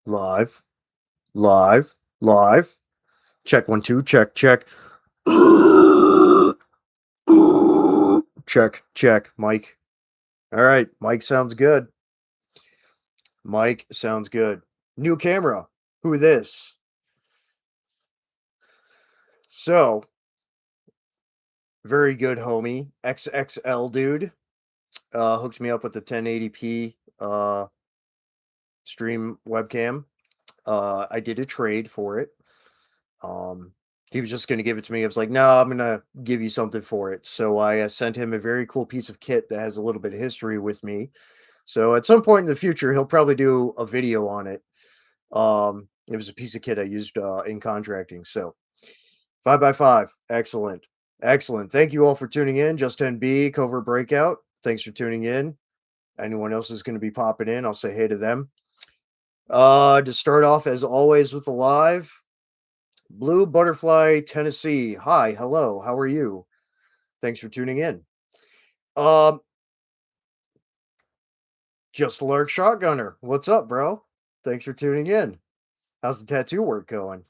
Live, live. Check 1, 2, check, check. Check, check, Mike. All right, Mike sounds good. Mike sounds good. New camera. Who this? So, very good homie, XXL dude. Hooked me up with the 1080p stream webcam. I did a trade for it. Um, he was just going to give it to me. I was like, no, I'm going to give you something for it. So I sent him a very cool piece of kit that has a little bit of history with me. So at some point in the future, he'll probably do a video on it. It was a piece of kit I used in contracting. So 5x5. Excellent. Excellent. Thank you all for tuning in. Just NB, Covert Breakout. Thanks for tuning in. Anyone else is going to be popping in, I'll say hey to them. To start off, as always, with the live. Blue Butterfly, Tennessee. Hi, hello, how are you? Thanks for tuning in. Um, Just Lark Shotgunner. What's up, bro? Thanks for tuning in. How's the tattoo work going?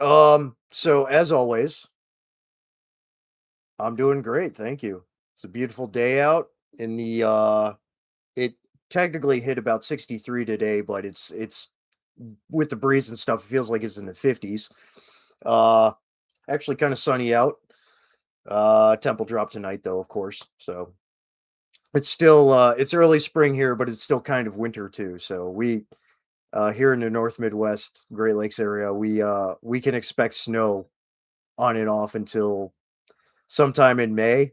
So as always, I'm doing great, thank you. It's a beautiful day out in the it technically hit about 63 today, but it's with the breeze and stuff, it feels like it's in the 50s. Uh Actually kind of sunny out. Temple drop tonight though, of course. So it's still it's early spring here, but it's still kind of winter too. So we here in the North Midwest, Great Lakes area, we can expect snow on and off until sometime in May.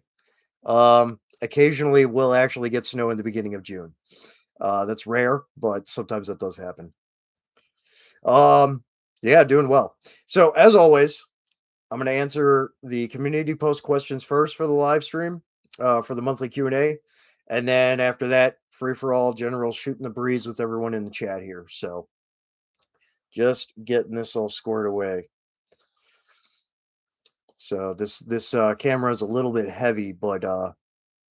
Occasionally we'll actually get snow in the beginning of June. That's rare, but sometimes that does happen. Um, yeah, doing well. So as always, I'm going to answer the community post questions first for the live stream, for the monthly Q&A. And then after that, free for all, general shooting the breeze with everyone in the chat here. So just getting this all squared away. So this camera is a little bit heavy, but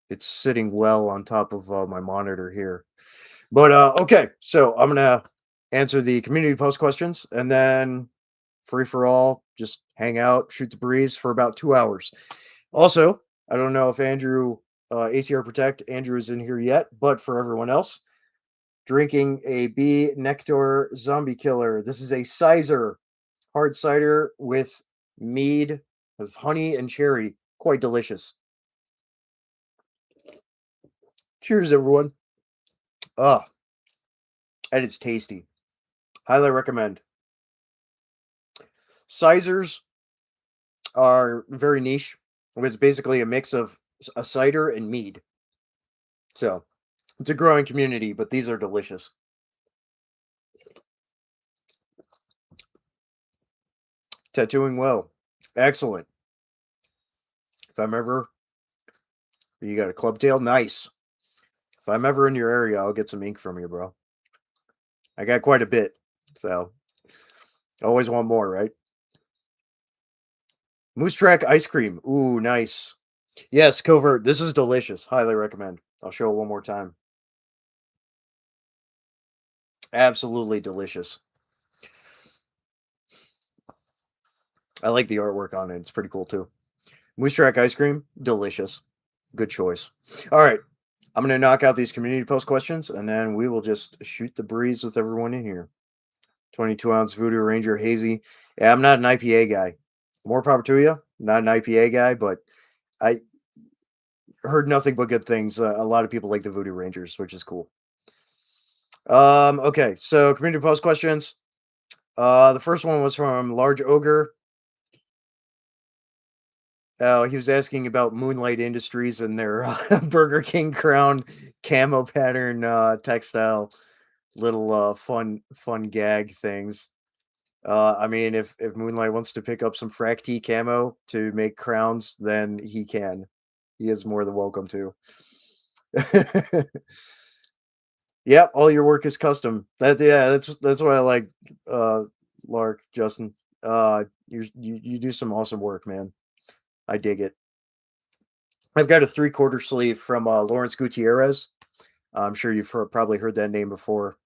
it's sitting well on top of my monitor here. But okay, so I'm gonna answer the community post questions, and then free for all, just hang out, shoot the breeze for about 2 hours. Also, I don't know if Andrew, ACR Protect, Andrew is in here yet, but for everyone else, drinking a B Nectar Zombie Killer. This is a Sizer hard cider with mead, with honey and cherry. Quite delicious. Cheers, everyone. Ah, and it's tasty. Highly recommend. Sizers are very niche. It's basically a mix of a cider and mead. So it's a growing community, but these are delicious. Tattooing well. Excellent. If I'm ever, you got a club tail? Nice. If I'm ever in your area, I'll get some ink from you, bro. I got quite a bit. So always want more, right? Moose Track ice cream. Ooh, nice. Yes, Covert. This is delicious. Highly recommend. I'll show it one more time. Absolutely delicious. I like the artwork on it. It's pretty cool too. Moose Track ice cream, delicious. Good choice. All right. I'm going to knock out these community post questions and then we will just shoot the breeze with everyone in here. 22-ounce Voodoo Ranger Hazy. Yeah, I'm not an IPA guy. More power to you. Not an IPA guy, but I heard nothing but good things. A lot of people like the Voodoo Rangers, which is cool. Okay, so community post questions. The first one was from Large Ogre. He was asking about Moonlight Industries and their Burger King crown camo pattern textile little fun gag things. I mean, if Moonlight wants to pick up some Frac T camo to make crowns, then he can. He is more than welcome to. Yeah, all your work is custom. That's what I like, Lark, Justin. You do some awesome work, man. I dig it. I've got a 3/4 sleeve from Lawrence Gutierrez. I'm sure you've probably heard that name before.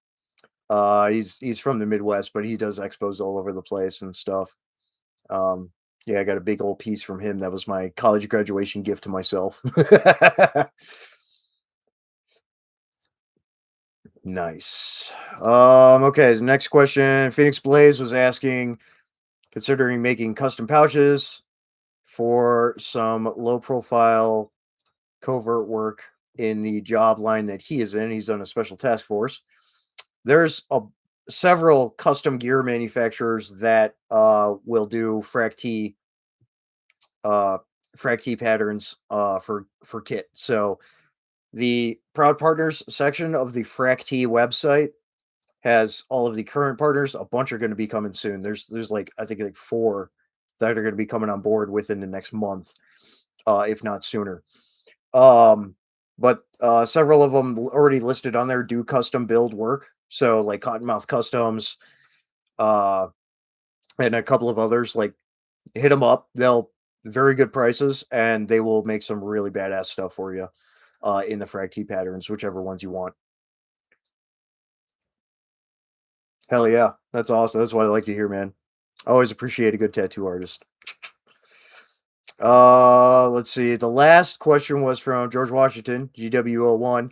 He's from the Midwest, but he does expos all over the place and stuff. Um, yeah, I got a big old piece from him. That was my college graduation gift to myself. Nice. Okay, the next question. Phoenix Blaze was asking, considering making custom pouches for some low profile covert work in the job line that he is in. He's on a special task force. There's several custom gear manufacturers that will do uh, frac T patterns for kit. So the proud partners section of the frac T website has all of the current partners. A bunch are going to be coming soon. There's like I think like four that are going to be coming on board within the next month, if not sooner. Um, but several of them already listed on there do custom build work. So like Cottonmouth Customs, uh, and a couple of others. Like hit them up. They'll very good prices, and they will make some really badass stuff for you in the frag T patterns, whichever ones you want. Hell yeah, that's awesome. That's what I like to hear, man. I always appreciate a good tattoo artist. Let's see. The last question was from George Washington, GW01.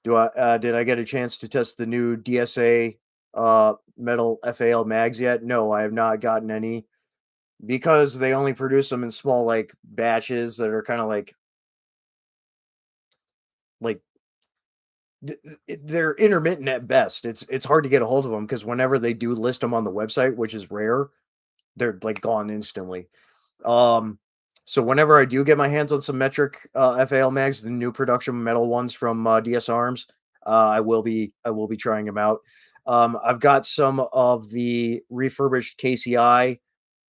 Did I get a chance to test the new DSA metal FAL mags yet? No, I have not gotten any because they only produce them in small like batches that are kind of like they're intermittent at best. It's hard to get a hold of them because whenever they do list them on the website, which is rare, they're like gone instantly. Um, so whenever I do get my hands on some metric FAL mags, the new production metal ones from DS Arms, I will be trying them out. I've got some of the refurbished KCI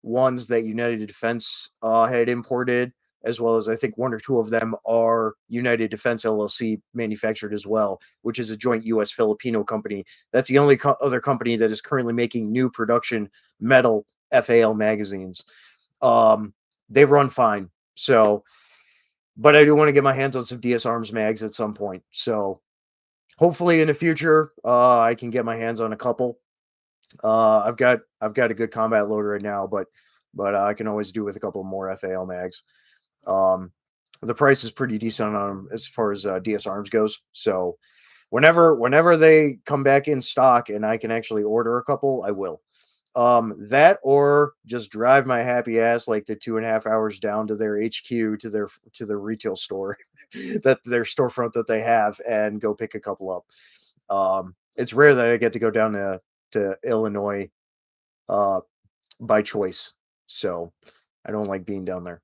ones that United Defense had imported, as well as I think one or two of them are United Defense LLC manufactured as well, which is a joint U.S. Filipino company. That's the only other company that is currently making new production metal FAL magazines. Um, they run fine. So, but I do want to get my hands on some DS Arms mags at some point. So, hopefully in the future, I can get my hands on a couple. I've got a good combat loader right now, but I can always do with a couple more FAL mags. Um, the price is pretty decent on them as far as DS Arms goes. So, whenever they come back in stock and I can actually order a couple, I will. That or just drive my happy ass like the 2.5 hours down to their HQ to their retail store, that their storefront that they have, and go pick a couple up. It's rare that I get to go down to Illinois uh by choice. So I don't like being down there.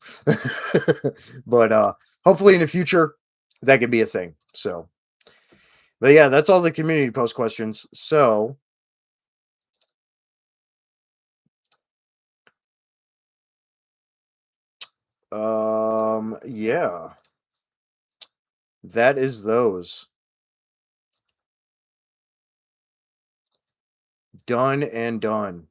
But hopefully in the future that could be a thing. So but yeah, that's all the community post questions. So yeah, that is those. Done and done.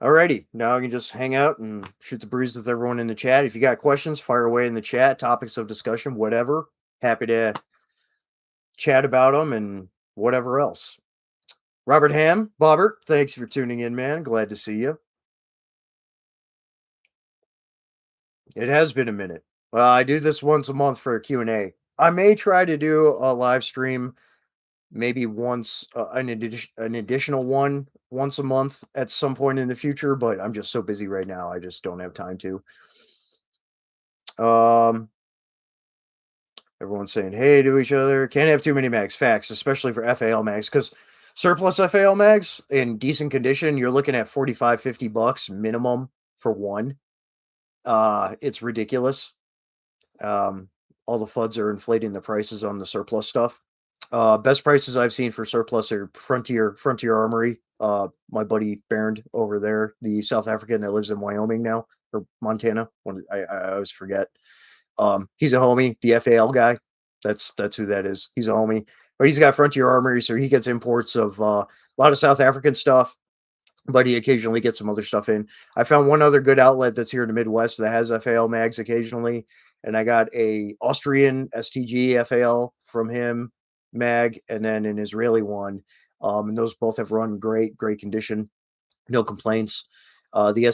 Alrighty, now I can just hang out and shoot the breeze with everyone in the chat. If you got questions, fire away in the chat, topics of discussion, whatever. Happy to chat about them and whatever else. Robert Ham, Bobbert, thanks for tuning in, man. Glad to see you. It has been a minute. Well, I do this once a month for a Q&A. I may try to do a live stream maybe once, an additional one once a month at some point in the future, but I'm just so busy right now. I just don't have time to. Um, Everyone's saying hey to each other. Can't have too many mags. Facts, especially for FAL mags, because surplus FAL mags in decent condition, you're looking at 45, $50 minimum for one. It's ridiculous. All the FUDs are inflating the prices on the surplus stuff. Best prices I've seen for surplus are Frontier Armory. My buddy Bernd over there, the South African that lives in Wyoming now or Montana. I always forget. He's a homie, the FAL guy. That's who that is. He's a homie, but he's got Frontier Armory, so he gets imports of a lot of South African stuff, but he occasionally gets some other stuff in. I found one other good outlet that's here in the Midwest that has FAL mags occasionally, and I got a Austrian STG FAL from him mag and then an Israeli one. And those both have run great condition, no complaints. The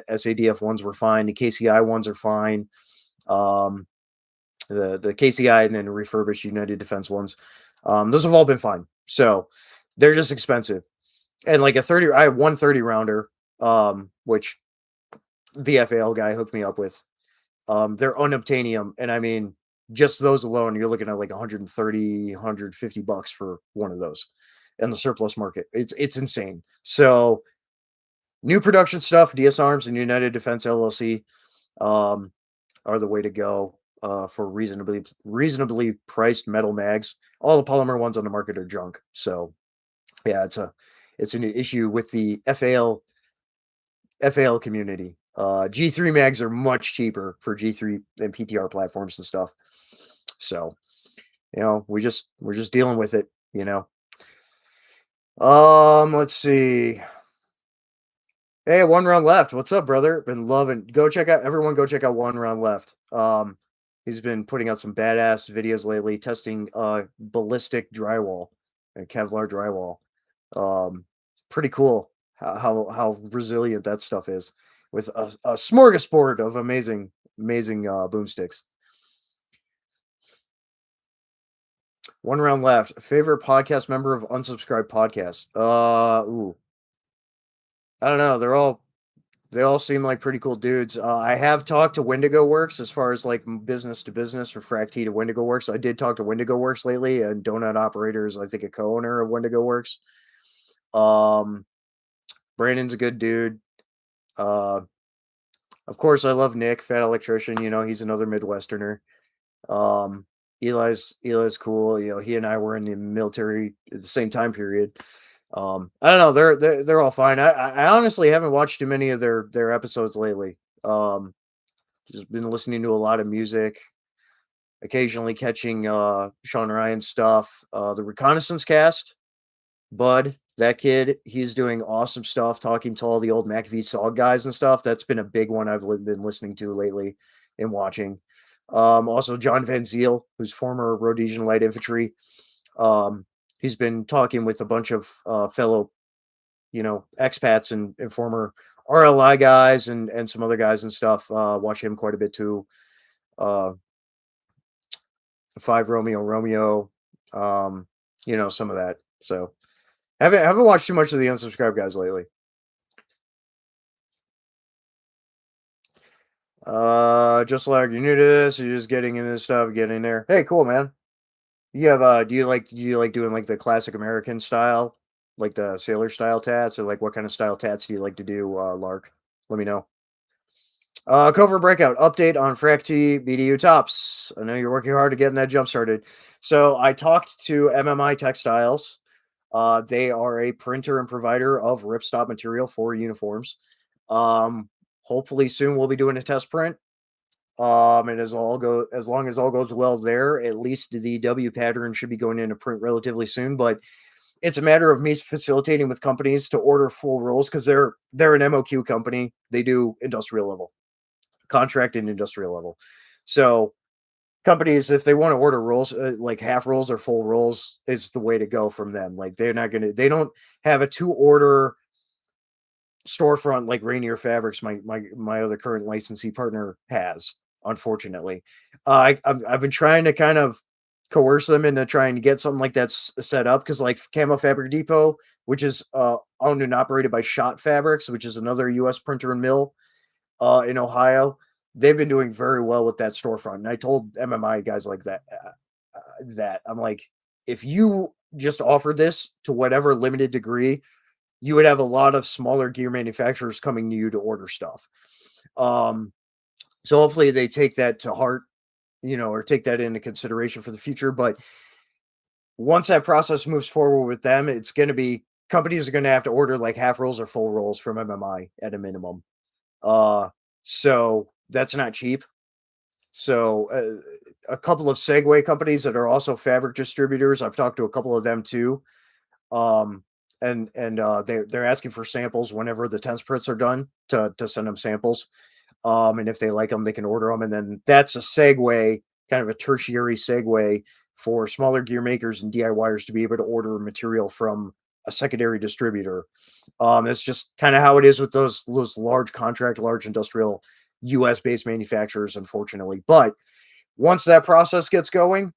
SADF ones were fine. The KCI ones are fine. Um, the KCI and then refurbished United Defense ones. Those have all been fine. So they're just expensive. And like I have one 30 rounder, which the FAL guy hooked me up with. They're unobtainium, and I mean, just those alone, you're looking at like 130, $150 for one of those in the surplus market. It's insane. So new production stuff, DS Arms and United Defense LLC um, are the way to go for reasonably priced metal mags. All the polymer ones on the market are junk. So yeah, it's an issue with the FAL community. G3 mags are much cheaper for G3 and PTR platforms and stuff. So, we're just dealing with it. Let's see. Hey, one round left. What's up, brother? Been loving. Go check out one round left. He's been putting out some badass videos lately, testing ballistic drywall and Kevlar drywall. Pretty cool how resilient that stuff is with a smorgasbord of amazing boomsticks. One round left. Favorite podcast member of unsubscribed podcast? Ooh, I don't know. They all seem like pretty cool dudes. I have talked to Wendigo Works as far as like business to business for Frac T to Wendigo Works. I did talk to Wendigo Works lately, and Donut Operator is I think a co-owner of Wendigo Works. Um, Brandon's a good dude. Uh, of course, I love Nick, Fat Electrician. He's another Midwesterner. Um, Eli's cool. He and I were in the military at the same time period. I don't know. They're all fine. I honestly haven't watched too many of their episodes lately. Just been listening to a lot of music, occasionally catching Sean Ryan stuff. The Reconnaissance Cast, Bud, that kid, he's doing awesome stuff, talking to all the old McAfee Sog guys and stuff. That's been a big one I've been listening to lately and watching. Also John Van Ziel, who's former Rhodesian Light Infantry. He's been talking with a bunch of fellow, expats and former RLI guys and some other guys and stuff. Watch him quite a bit too. 5 Romeo, some of that. So haven't watched too much of the unsubscribed guys lately. Just like you're new to this, you're just getting into this stuff, getting there. Hey, cool, man. You have do you like doing like the classic American style, like the sailor style tats, or like what kind of style tats do you like to do, Lark? Let me know. Covert breakout update on FracT BDU tops. I know you're working hard to getting that jump started. So I talked to MMI Textiles. They are a printer and provider of ripstop material for uniforms. Hopefully soon we'll be doing a test print. And as long as all goes well there, at least the W pattern should be going into print relatively soon. But it's a matter of me facilitating with companies to order full rolls because they're an MOQ company. They do industrial level, contract and industrial level. So companies, if they want to order rolls, like half rolls or full rolls, is the way to go from them. Like they don't have a to order storefront like Rainier Fabrics, my other current licensee partner has. Unfortunately, I've been trying to kind of coerce them into trying to get something like that set up because like Camo Fabric Depot, which is owned and operated by Shot Fabrics, which is another U.S. printer and mill in Ohio. They've been doing very well with that storefront, and I told MMI guys like that I'm like, if you just offered this to whatever limited degree, you would have a lot of smaller gear manufacturers coming to you to order stuff. So hopefully they take that to heart, or take that into consideration for the future. But once that process moves forward with them, it's going to be companies are going to have to order like half rolls or full rolls from MMI at a minimum. So that's not cheap. So a couple of Segway companies that are also fabric distributors, I've talked to a couple of them too. And they're asking for samples whenever the test prints are done to send them samples. And if they like them, they can order them. And then that's a segue, kind of a tertiary segue for smaller gear makers and DIYers to be able to order material from a secondary distributor. It's just kind of how it is with those large contract, large industrial US based manufacturers, unfortunately. But once that process gets going,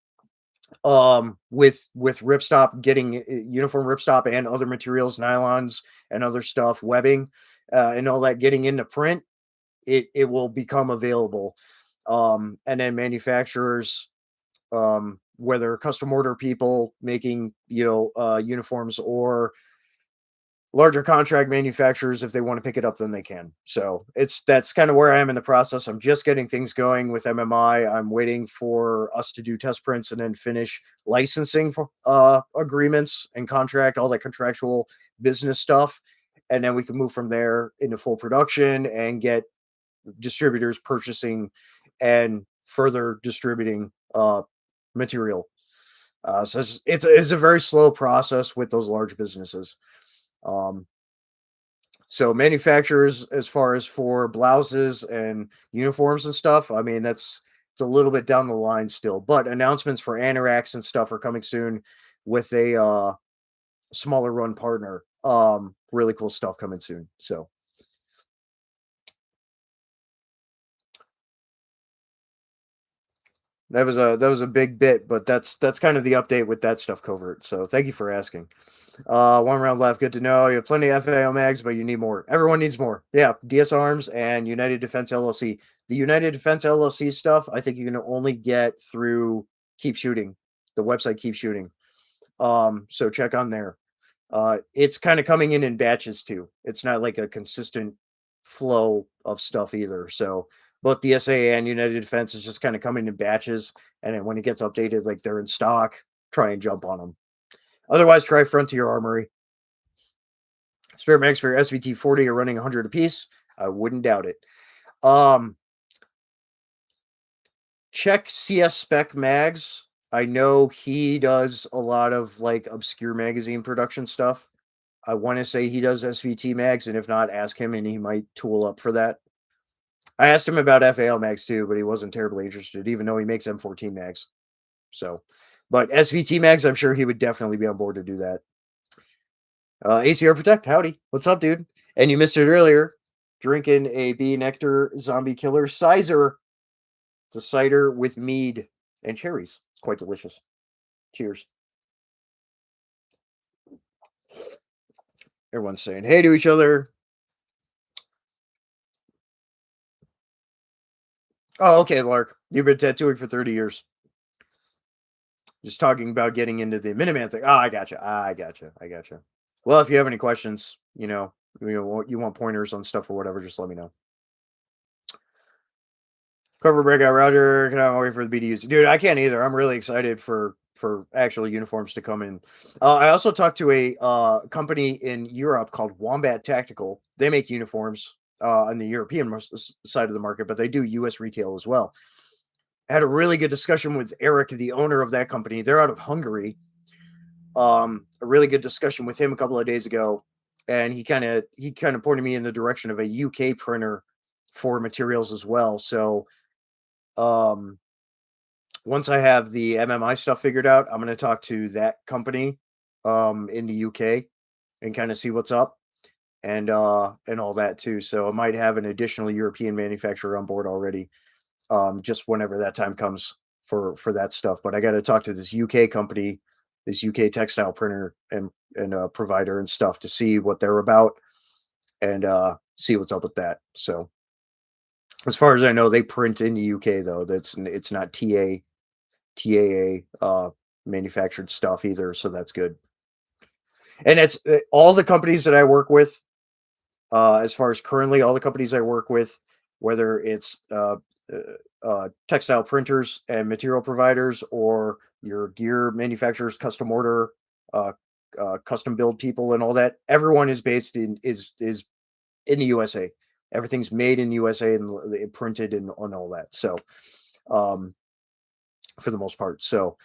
with ripstop getting uniform ripstop and other materials, nylons and other stuff, webbing, and all that getting into print, it will become available. And then manufacturers, whether custom order people making, uniforms, or larger contract manufacturers, if they want to pick it up, then they can. So that's kind of where I am in the process. I'm just getting things going with MMI. I'm waiting for us to do test prints and then finish licensing agreements and contract, all that contractual business stuff. And then we can move from there into full production and get distributors purchasing and further distributing material. So it's a very slow process with those large businesses. Um, so manufacturers, as far as for blouses and uniforms and stuff, I mean, it's a little bit down the line still, but announcements for anoraks and stuff are coming soon with a smaller run partner. Really cool stuff coming soon. So that was a big bit, but that's kind of the update with that stuff covert. So thank you for asking. One round left. Good to know. You have plenty of FAO mags, but you need more. Everyone needs more. Yeah, DS Arms and United Defense LLC. The United Defense LLC stuff, I think you can only get through Keep Shooting, the website Keep Shooting. So check on there. It's kind of coming in batches too. It's not like a consistent flow of stuff either. So both DSA and United Defense is just kind of coming in batches, and then when it gets updated, like they're in stock, try and jump on them. Otherwise, try Frontier Armory. Spare mags for your SVT 40 are running 100 apiece. I wouldn't doubt it. Um, check CS Spec Mags. I know he does a lot of like obscure magazine production stuff. I want to say he does SVT mags, and if not, ask him and he might tool up for that. I asked him about FAL mags too, but he wasn't terribly interested, even though he makes M14 mags. So, but SVT mags, I'm sure he would definitely be on board to do that. ACR Protect, howdy. What's up, dude? And you missed it earlier. Drinking a bee nectar zombie killer sizer. It's a cider with mead and cherries. It's quite delicious. Cheers. Everyone's saying hey to each other. Oh, okay, Lark. You've been tattooing for 30 years. Just talking about getting into the Miniman thing. Oh, I gotcha. I gotcha. I gotcha. Well, if you have any questions, you want pointers on stuff or whatever, just let me know. Cover breakout Roger. Cannot wait for the BDUs. Dude, I can't either. I'm really excited for actual uniforms to come in. I also talked to a company in Europe called Wombat Tactical. They make uniforms on the European side of the market, but they do US retail as well. I had a really good discussion with Eric, the owner of that company. They're out of Hungary. A really good discussion with him a couple of days ago, and he kind of pointed me in the direction of a UK printer for materials as well. So um, once I have the MMI stuff figured out, I'm going to talk to that company in the UK and kind of see what's up and all that too. So I might have an additional European manufacturer on board already, just whenever that time comes for that stuff. But I got to talk to this UK company, this UK textile printer and provider and stuff to see what they're about and see what's up with that. So as far as I know, they print in the UK though. It's not TAA manufactured stuff either, so that's good. And it's all the companies that I work with. As far as currently, all the companies I work with, whether it's textile printers and material providers, or your gear manufacturers, custom order, uh, custom build people, and all that, everyone is based is in the USA. Everything's made in the USA and printed and on all that. So, um, for the most part. So,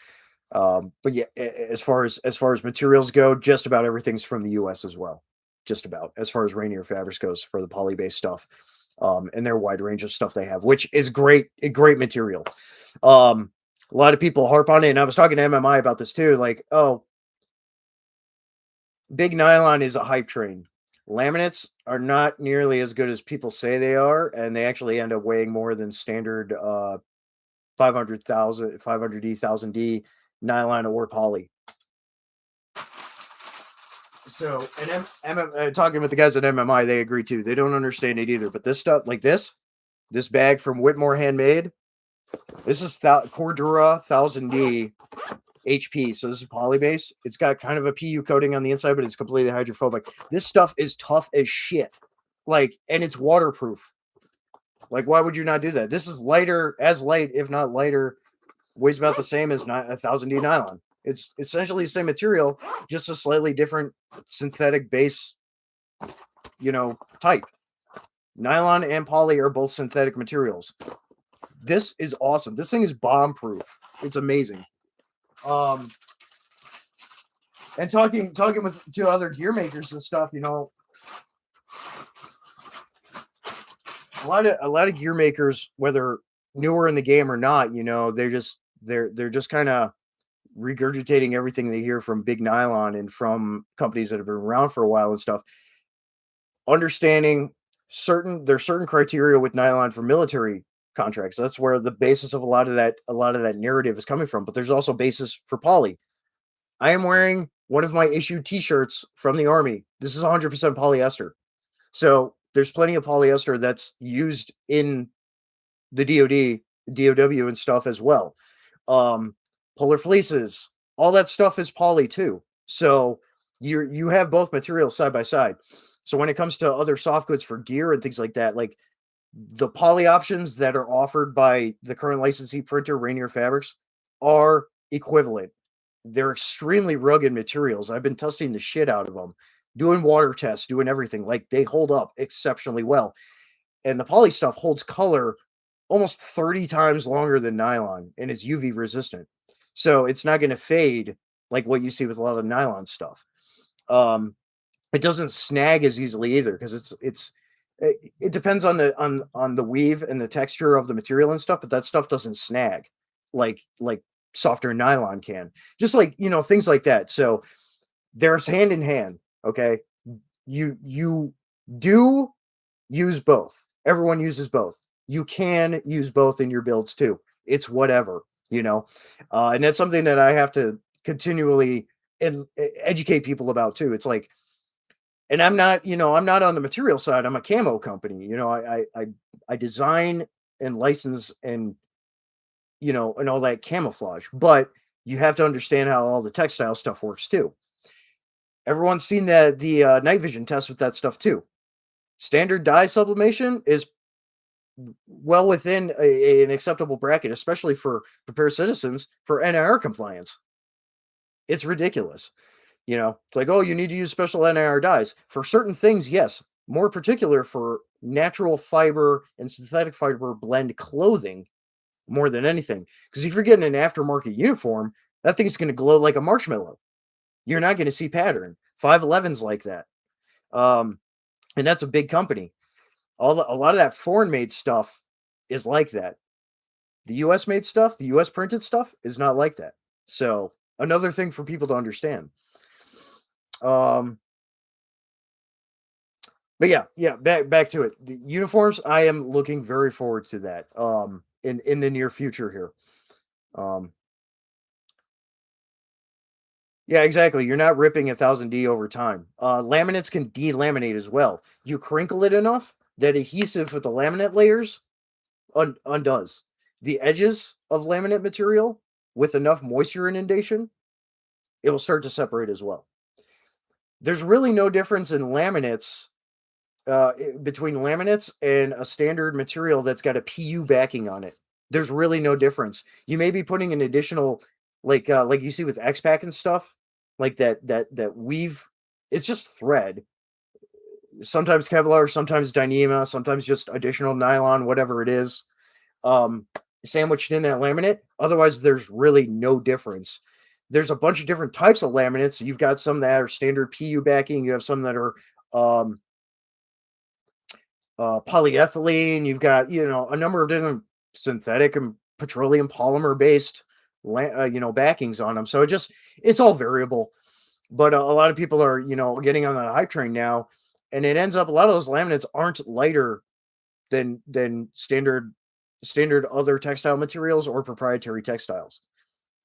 but yeah, as far as materials go, just about everything's from the US as well. Just about as far as Rainier Fabrics goes for the poly based stuff. And their wide range of stuff they have, which is great, a great material. Um, A lot of people harp on it, and I was talking to MMI about this too. Like, oh, big nylon is a hype train. Laminates are not nearly as good as people say they are, and they actually end up weighing more than standard 500,000, 500D, 1000D nylon or poly. So, and talking with the guys at MMI, they agree too. They don't understand it either. But this stuff, like this bag from Whitmore Handmade, this is Cordura 1000D HP. So this is poly base. It's got kind of a PU coating on the inside, but it's completely hydrophobic. This stuff is tough as shit. Like, and it's waterproof. Like, why would you not do that? This is lighter, as light, if not lighter, weighs about the same as 1000D nylon. It's essentially the same material, just a slightly different synthetic base, type. Nylon and poly are both synthetic materials. This is awesome. This thing is bomb proof. It's amazing. And talking with to other gear makers and stuff, a lot of gear makers, whether newer in the game or not, they're just kind of regurgitating everything they hear from Big Nylon and from companies that have been around for a while and stuff. Understanding there's certain criteria with nylon for military contracts. That's where the basis of a lot of that narrative is coming from. But there's also basis for poly. I am wearing one of my issued T-shirts from the Army. This is 100% polyester. So there's plenty of polyester that's used in the DoD, DOW, and stuff as well. Polar fleeces, all that stuff is poly too. So you have both materials side by side. So when it comes to other soft goods for gear and things like that, like the poly options that are offered by the current licensee printer, Rainier Fabrics, are equivalent. They're extremely rugged materials. I've been testing the shit out of them, doing water tests, doing everything. Like, they hold up exceptionally well. And the poly stuff holds color almost 30 times longer than nylon and is UV resistant. So it's not going to fade like what you see with a lot of nylon stuff. It doesn't snag as easily either because it depends on the weave and the texture of the material and stuff, but that stuff doesn't snag like softer nylon can. Just like, things like that. So there's hand in hand, okay? You do use both. Everyone uses both. You can use both in your builds too. It's whatever, and that's something that I have to continually educate people about too. It's like, and I'm not on the material side. I'm a camo company. I design and license and and all that camouflage. But you have to understand how all the textile stuff works too. Everyone's seen the night vision test with that stuff too. Standard dye sublimation is well within an acceptable bracket, especially for prepared citizens for NIR compliance. It's ridiculous. It's like, oh, you need to use special NIR dyes for certain things. Yes, more particular for natural fiber and synthetic fiber blend clothing more than anything. Because if you're getting an aftermarket uniform, that thing's going to glow like a marshmallow. You're not going to see pattern. 511's like that. And that's a big company. A lot of that foreign made stuff is like that. The US made stuff, the US printed stuff is not like that. So another thing for people to understand. But yeah, back to it. The uniforms, I am looking very forward to that. In the near future here. Yeah, exactly. You're not ripping 1000D over time. Laminates can delaminate as well. You crinkle it enough that adhesive with the laminate layers undoes. The edges of laminate material with enough moisture inundation, it will start to separate as well. There's really no difference in laminates between laminates and a standard material that's got a PU backing on it. There's really no difference. You may be putting an additional, like you see with X-Pack and stuff, like that weave. It's just thread. Sometimes Kevlar, sometimes Dyneema, sometimes just additional nylon, whatever it is, sandwiched in that laminate. Otherwise, there's really no difference. There's a bunch of different types of laminates. You've got some that are standard PU backing. You have some that are polyethylene. You've got a number of different synthetic and petroleum polymer based backings on them. So it's all variable. But a lot of people are, getting on that hype train now, and it ends up a lot of those laminates aren't lighter than standard other textile materials or proprietary textiles.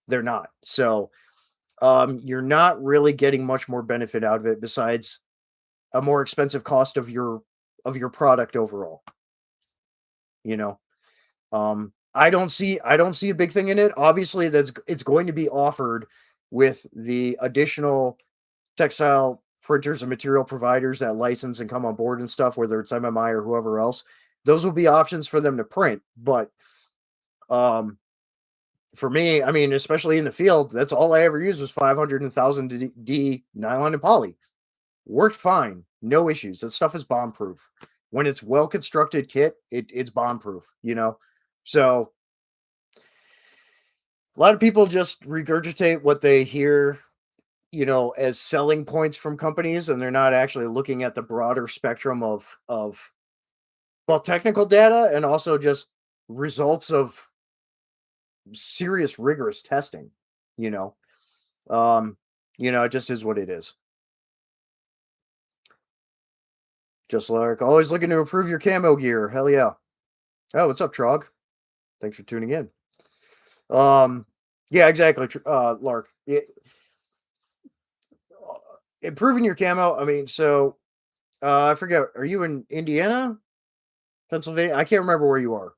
They're not. So you're not really getting much more benefit out of it besides a more expensive cost of your product overall. You know, I don't see a big thing in it. Obviously, it's going to be offered with the additional textile printers and material providers that license and come on board and stuff, whether it's MMI or whoever else. Those will be options for them to print. But um, for me, I mean, especially in the field, that's all I ever used was 500 and 1000 D nylon and poly. Worked fine, no issues. That stuff is bomb proof. When it's well constructed kit, it's bomb proof. So a lot of people just regurgitate what they hear, as selling points from companies, and they're not actually looking at the broader spectrum of well, technical data and also just results of serious rigorous testing, you know. Um, it just is what it is. Just like always looking to improve your camo gear. Hell yeah. Oh, what's up, Trog? Thanks for tuning in. Yeah, exactly. Lark. Improving your camo. I mean, so I forget. Are you in Indiana, Pennsylvania? I can't remember where you are.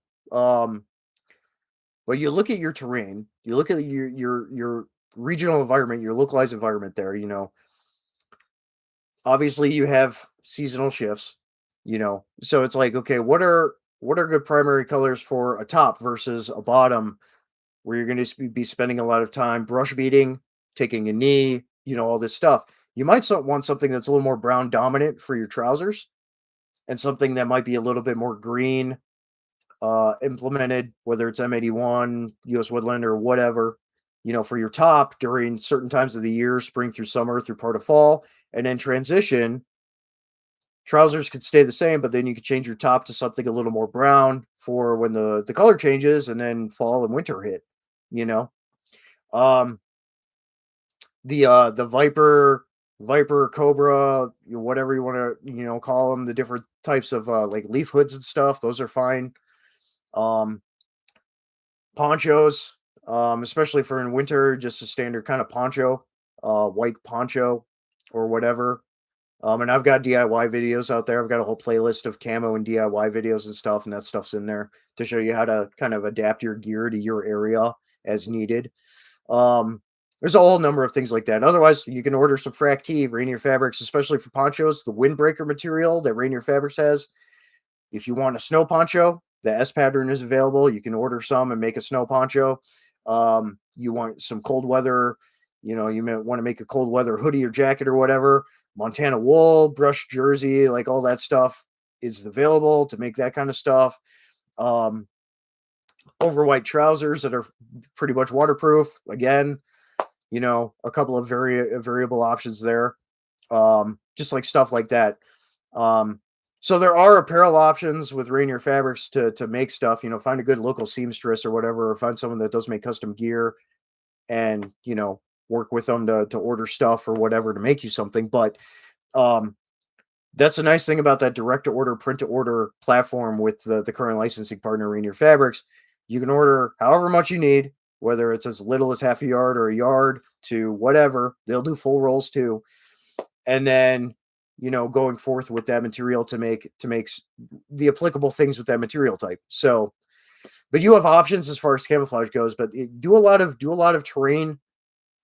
But you look at your terrain. You look at your regional environment, your localized environment there. Obviously you have seasonal shifts. So it's like, okay, what are good primary colors for a top versus a bottom where you're going to be spending a lot of time brush beating, taking a knee, all this stuff. You might want something that's a little more brown dominant for your trousers and something that might be a little bit more green implemented, whether it's M81, US Woodland, or whatever, for your top during certain times of the year, spring through summer, through part of fall, and then transition. Trousers could stay the same, but then you could change your top to something a little more brown for when the color changes, and then fall and winter hit. You know, um, the Viper, Cobra, whatever you want to call them, the different types of like leaf hoods and stuff. Those are fine. Um, Ponchos, especially for in winter, just a standard kind of poncho, white poncho or whatever. And I've got DIY videos out there. I've got a whole playlist of camo and DIY videos and stuff, and that stuff's in there to show you how to kind of adapt your gear to your area as needed. Um, there's a whole number of things like that. Otherwise, you can order some Frac T, Rainier Fabrics, especially for ponchos, the windbreaker material that Rainier Fabrics has. If you want a snow poncho, the S pattern is available. You can order some and make a snow poncho. You want some cold weather, you may want to make a cold weather hoodie or jacket or whatever. Montana wool, brush jersey, like all that stuff is available to make that kind of stuff. Um, Over white trousers that are pretty much waterproof. Again, a couple of variable options there. Just like stuff like that. So there are apparel options with Rainier Fabrics to make stuff. Find a good local seamstress or whatever, or find someone that does make custom gear, and work with them to order stuff or whatever to make you something. But um, that's a nice thing about that direct to order, print to order platform with the current licensing partner, Rainier Fabrics. You can order however much you need, whether it's as little as half a yard or a yard to whatever. They'll do full rolls too. And then, going forth with that material to make the applicable things with that material type. So, but you have options as far as camouflage goes, but do a lot of terrain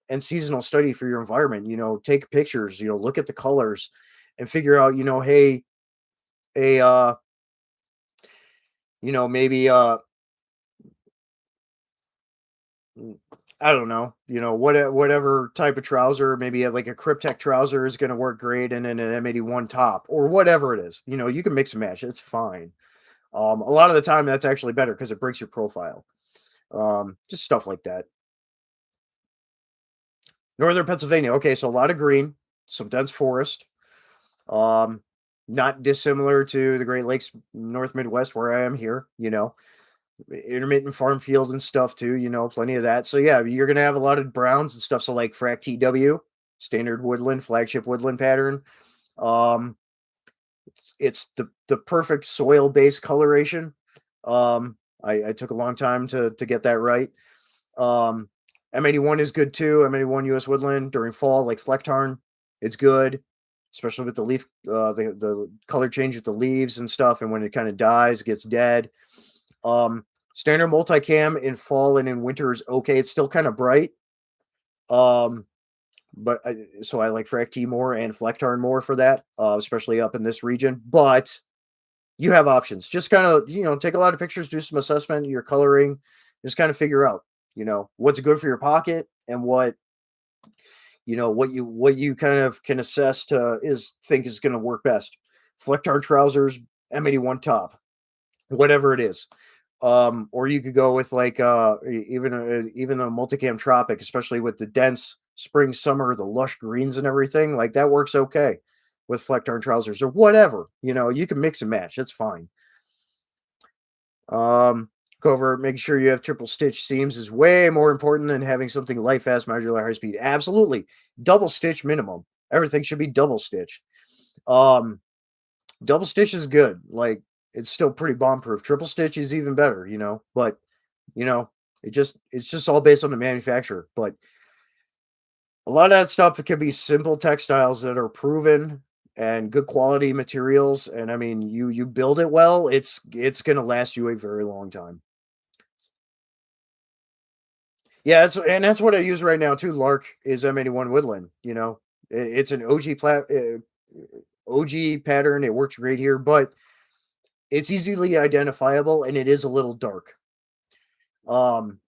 and seasonal study for your environment. Take pictures, look at the colors and figure out, hey, a maybe I don't know, whatever type of trouser, maybe like a Cryptek trouser is going to work great, and then an M81 top or whatever it is. You can mix and match. It's fine. A lot of the time that's actually better because it breaks your profile. Just stuff like that. Northern Pennsylvania. Okay, so a lot of green, some dense forest. Um, Not dissimilar to the Great Lakes, North Midwest, where I am here. intermittent farm field and stuff too, plenty of that. So yeah, you're gonna have a lot of browns and stuff. So like Frac TW, standard woodland, flagship woodland pattern. Um, it's the perfect soil based coloration. I took a long time to get that right. Um, M81 is good too. M81 US Woodland during fall, like Flecktarn, it's good, especially with the leaf, the color change with the leaves and stuff. And when it kind of dies, gets dead. Um, Standard multicam in fall and in winter is okay. It's still kind of bright. Um, so I like Frac T more and Flecktarn more for that, especially up in this region. But you have options. Just kind of, take a lot of pictures, do some assessment, your coloring, just kind of figure out, what's good for your pocket and what you kind of can assess to think is going to work best. Flectar trousers, M81 top, whatever it is. Or you could go with like even a multicam tropic, especially with the dense spring, summer, the lush greens and everything, like that works okay with Flectar trousers or whatever. You can mix and match. That's fine. Um, Covert, making sure you have triple stitch seams is way more important than having something light, fast, modular, high speed. Absolutely. Double stitch minimum. Everything should be double stitch. Um, Double stitch is good. Like it's still pretty bomb proof. Triple stitch is even better, but you know, it's just all based on the manufacturer. But a lot of that stuff, it can be simple textiles that are proven and good quality materials. And I mean, you build it well, it's gonna last you a very long time. Yeah, that's what I use right now too. Lark is M81 Woodland. It's an OG pattern. It works great here, but it's easily identifiable and it is a little dark. Um,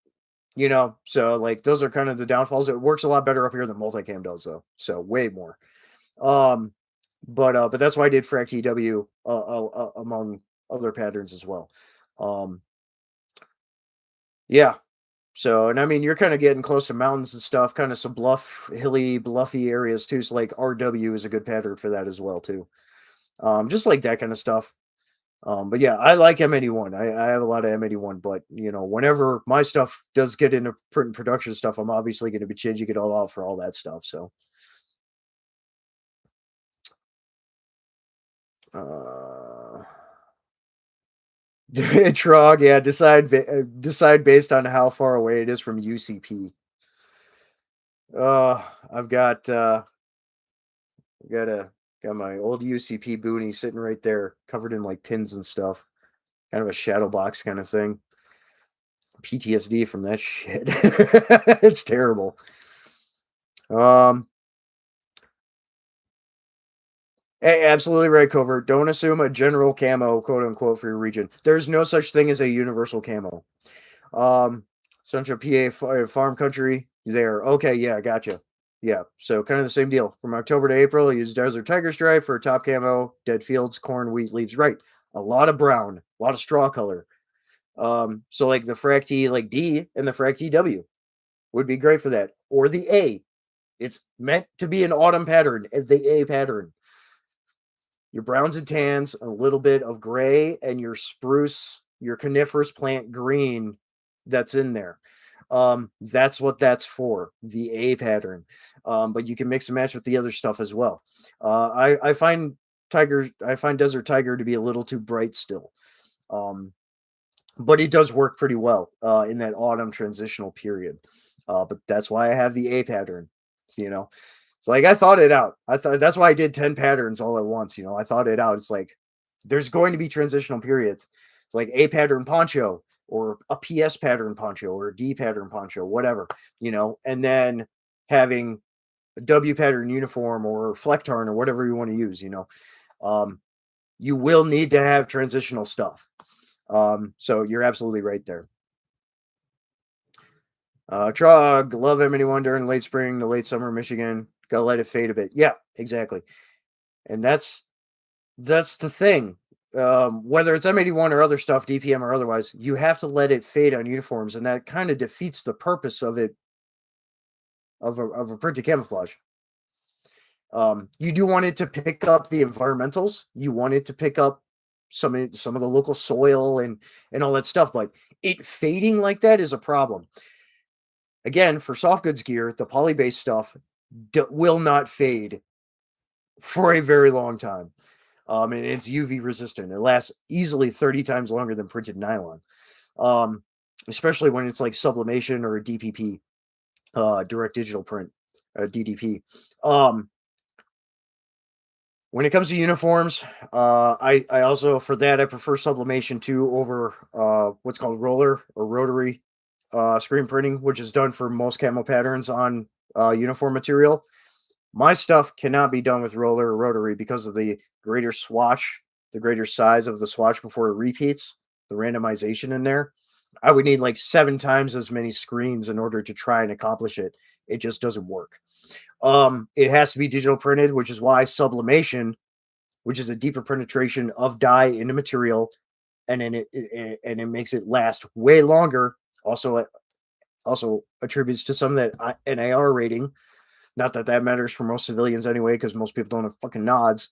so like those are kind of the downfalls. It works a lot better up here than multicam does, though. So way more. Um, but that's why I did Frac TW among other patterns as well. Um, yeah, so, and I mean, you're kind of getting close to mountains and stuff, kind of some hilly, bluffy areas too. So, like RW is a good pattern for that as well too. Just like that kind of stuff. But yeah, I like M81. I have a lot of M81, but whenever my stuff does get into print and production stuff, I'm obviously going to be changing it all out for all that stuff. So, uh, Trog, yeah, decide based on how far away it is from UCP. I've got a got my old UCP boonie sitting right there, covered in like pins and stuff. Kind of a shadow box kind of thing. PTSD from that shit. It's terrible. Um, Absolutely right, Covert. Don't assume a general camo, quote unquote, for your region. There's no such thing as a universal camo. Central PA farm country there. Okay, yeah, gotcha. Yeah, so kind of the same deal. From October to April, use Desert Tiger Stripe for top camo, dead fields, corn, wheat, leaves. Right, a lot of brown, a lot of straw color. So like the Frac T, like D, and the Frac TW would be great for that. Or the A. It's meant to be an autumn pattern, the A pattern. Your browns and tans, a little bit of gray, and your spruce, your coniferous plant green that's in there. That's what that's for, the A pattern. But you can mix and match with the other stuff as well. I find Desert Tiger to be a little too bright still. But it does work pretty well in that autumn transitional period. But that's why I have the A pattern, you know. So like I thought it out. I thought that's why I did 10 patterns all at once. I thought it out. It's like there's going to be transitional periods. It's like A pattern poncho or a PS pattern poncho or a D pattern poncho, whatever, and then having a W pattern uniform or Flectarn or whatever you want to use, you will need to have transitional stuff. So you're absolutely right there. Trog, love M81 during late spring to late summer, Michigan. Gotta let it fade a bit. Yeah, exactly. And that's the thing. Whether it's M81 or other stuff, DPM or otherwise, you have to let it fade on uniforms, and that kind of defeats the purpose of it of a printed camouflage. You do want it to pick up the environmentals. You want it to pick up some of the local soil and all that stuff, but it fading like that is a problem. Again, for soft goods gear, the poly-based stuff will not fade for a very long time. And it's UV resistant. It lasts easily 30 times longer than printed nylon. Um, Especially when it's like sublimation or a DPP, direct digital print, DDP. Um, when it comes to uniforms, I also for that I prefer sublimation too over what's called roller or rotary screen printing, which is done for most camo patterns on uniform material. My stuff cannot be done with roller or rotary because of the greater swatch, the greater size of the swatch before it repeats, the randomization in there. I would need like 7 times as many screens in order to try and accomplish it. It just doesn't work. It has to be digital printed, which is why sublimation, which is a deeper penetration of dye into material, and then it makes it last way longer. Also attributes to some of that NAR rating. Not that that matters for most civilians anyway, because most people don't have fucking nods.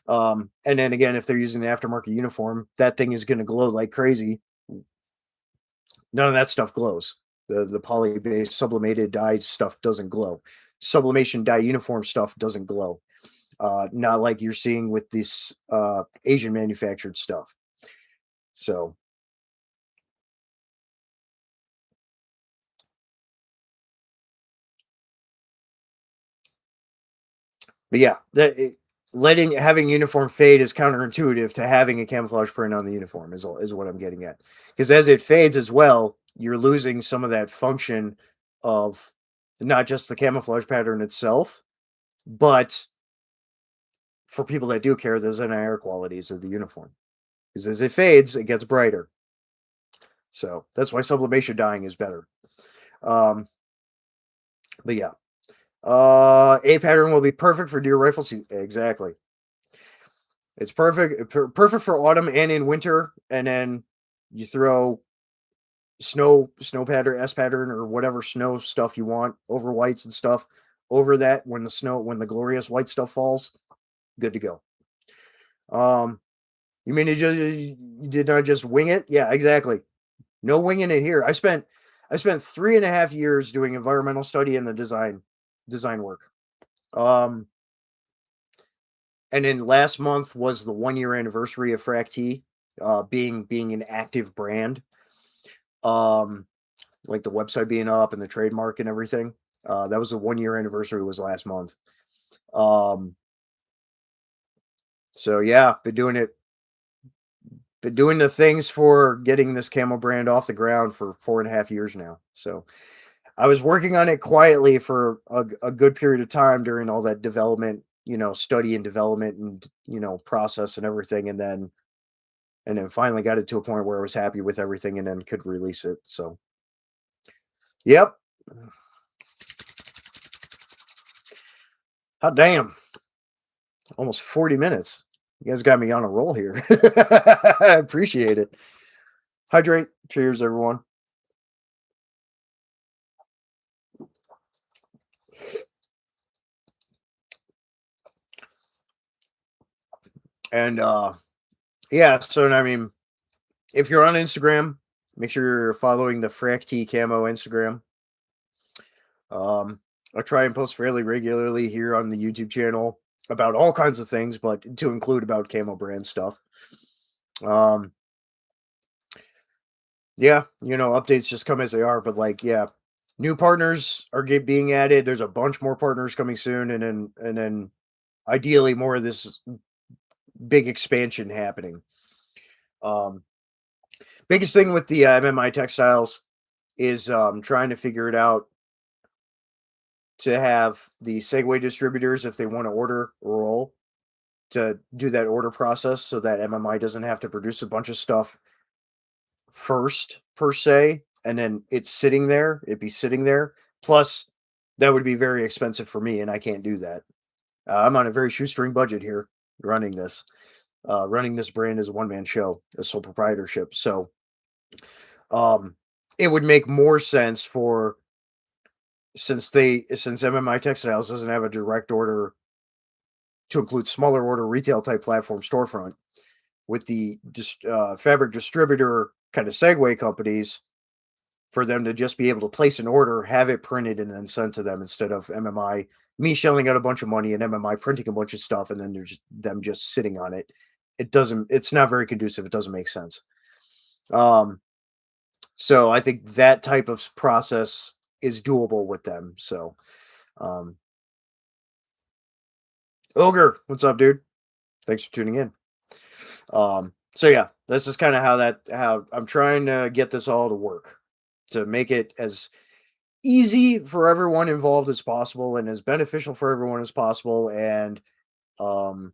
And then again, if they're using an aftermarket uniform, that thing is going to glow like crazy. None of that stuff glows. The poly based sublimated dye stuff doesn't glow. Sublimation dye uniform stuff doesn't glow. Not like you're seeing with this Asian manufactured stuff. So, but yeah, letting having uniform fade is counterintuitive to having a camouflage print on the uniform is what I'm getting at. Because as it fades as well, you're losing some of that function of not just the camouflage pattern itself, but for people that do care, those NIR qualities of the uniform. Because as it fades, it gets brighter. So that's why sublimation dyeing is better. Um, but yeah. A pattern will be perfect for deer rifle season. Exactly. It's perfect for autumn and in winter. And then you throw snow pattern, S pattern, or whatever snow stuff you want over whites and stuff over that when the glorious white stuff falls. Good to go. You mean you did not just wing it? Yeah, exactly. No winging it here. I spent 3.5 years doing environmental study and the design work. Um, and then last month was the 1 year anniversary of Frac T, being an active brand. Um, like the website being up and the trademark and everything. That was the 1 year anniversary was last month. Um, so yeah, been doing the things for getting this camo brand off the ground for 4.5 years now. So I was working on it quietly for a good period of time during all that development, study and development and process and everything, and then finally got it to a point where I was happy with everything and then could release it. So, yep. Hot damn. Almost 40 minutes. You guys got me on a roll here. I appreciate it. Hydrate. Cheers, everyone. And yeah, so I mean, if you're on Instagram, make sure you're following the Frac T Camo Instagram. I try and post fairly regularly here on the YouTube channel about all kinds of things, but to include about camo brand stuff. Um, yeah, updates just come as they are, but like, yeah, new partners are being added. There's a bunch more partners coming soon, and then ideally more of this big expansion happening. Um, Biggest thing with the MMI textiles is trying to figure it out to have the Segway distributors, if they want to order a roll, to do that order process so that MMI doesn't have to produce a bunch of stuff first, per se, and then it'd be sitting there. Plus, that would be very expensive for me, and I can't do that. I'm on a very shoestring budget here running this. Running this brand as a one-man show, a sole proprietorship. So, um, it would make more sense for since MMI Textiles doesn't have a direct order to include smaller order retail type platform storefront with the fabric distributor kind of segue companies for them to just be able to place an order, have it printed, and then sent to them instead of MMI, me shelling out a bunch of money and MMI printing a bunch of stuff and then there's them just sitting on it. It's not very conducive. It doesn't make sense. Um, so I think that type of process is doable with them. So, um, Ogre, what's up, dude? Thanks for tuning in. So yeah, this is kind of how I'm trying to get this all to work to make it as easy for everyone involved as possible and as beneficial for everyone as possible and um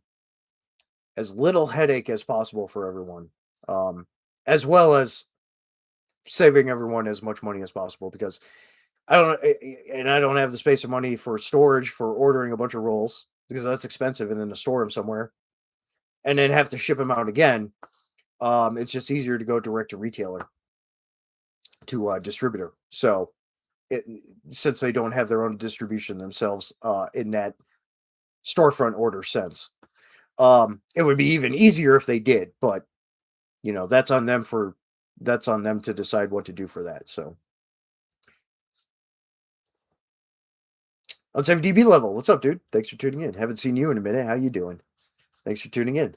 as little headache as possible for everyone. Um as well as saving everyone as much money as possible because and I don't have the space or money for storage for ordering a bunch of rolls because that's expensive and then to store them somewhere and then have to ship them out again. It's just easier to go direct to retailer to a distributor. So it, since they don't have their own distribution themselves in that storefront order sense. It would be even easier if they did, but that's on them to decide what to do for that. So let's have DB level. What's up, dude? Thanks for tuning in. Haven't seen you in a minute. How you doing? Thanks for tuning in.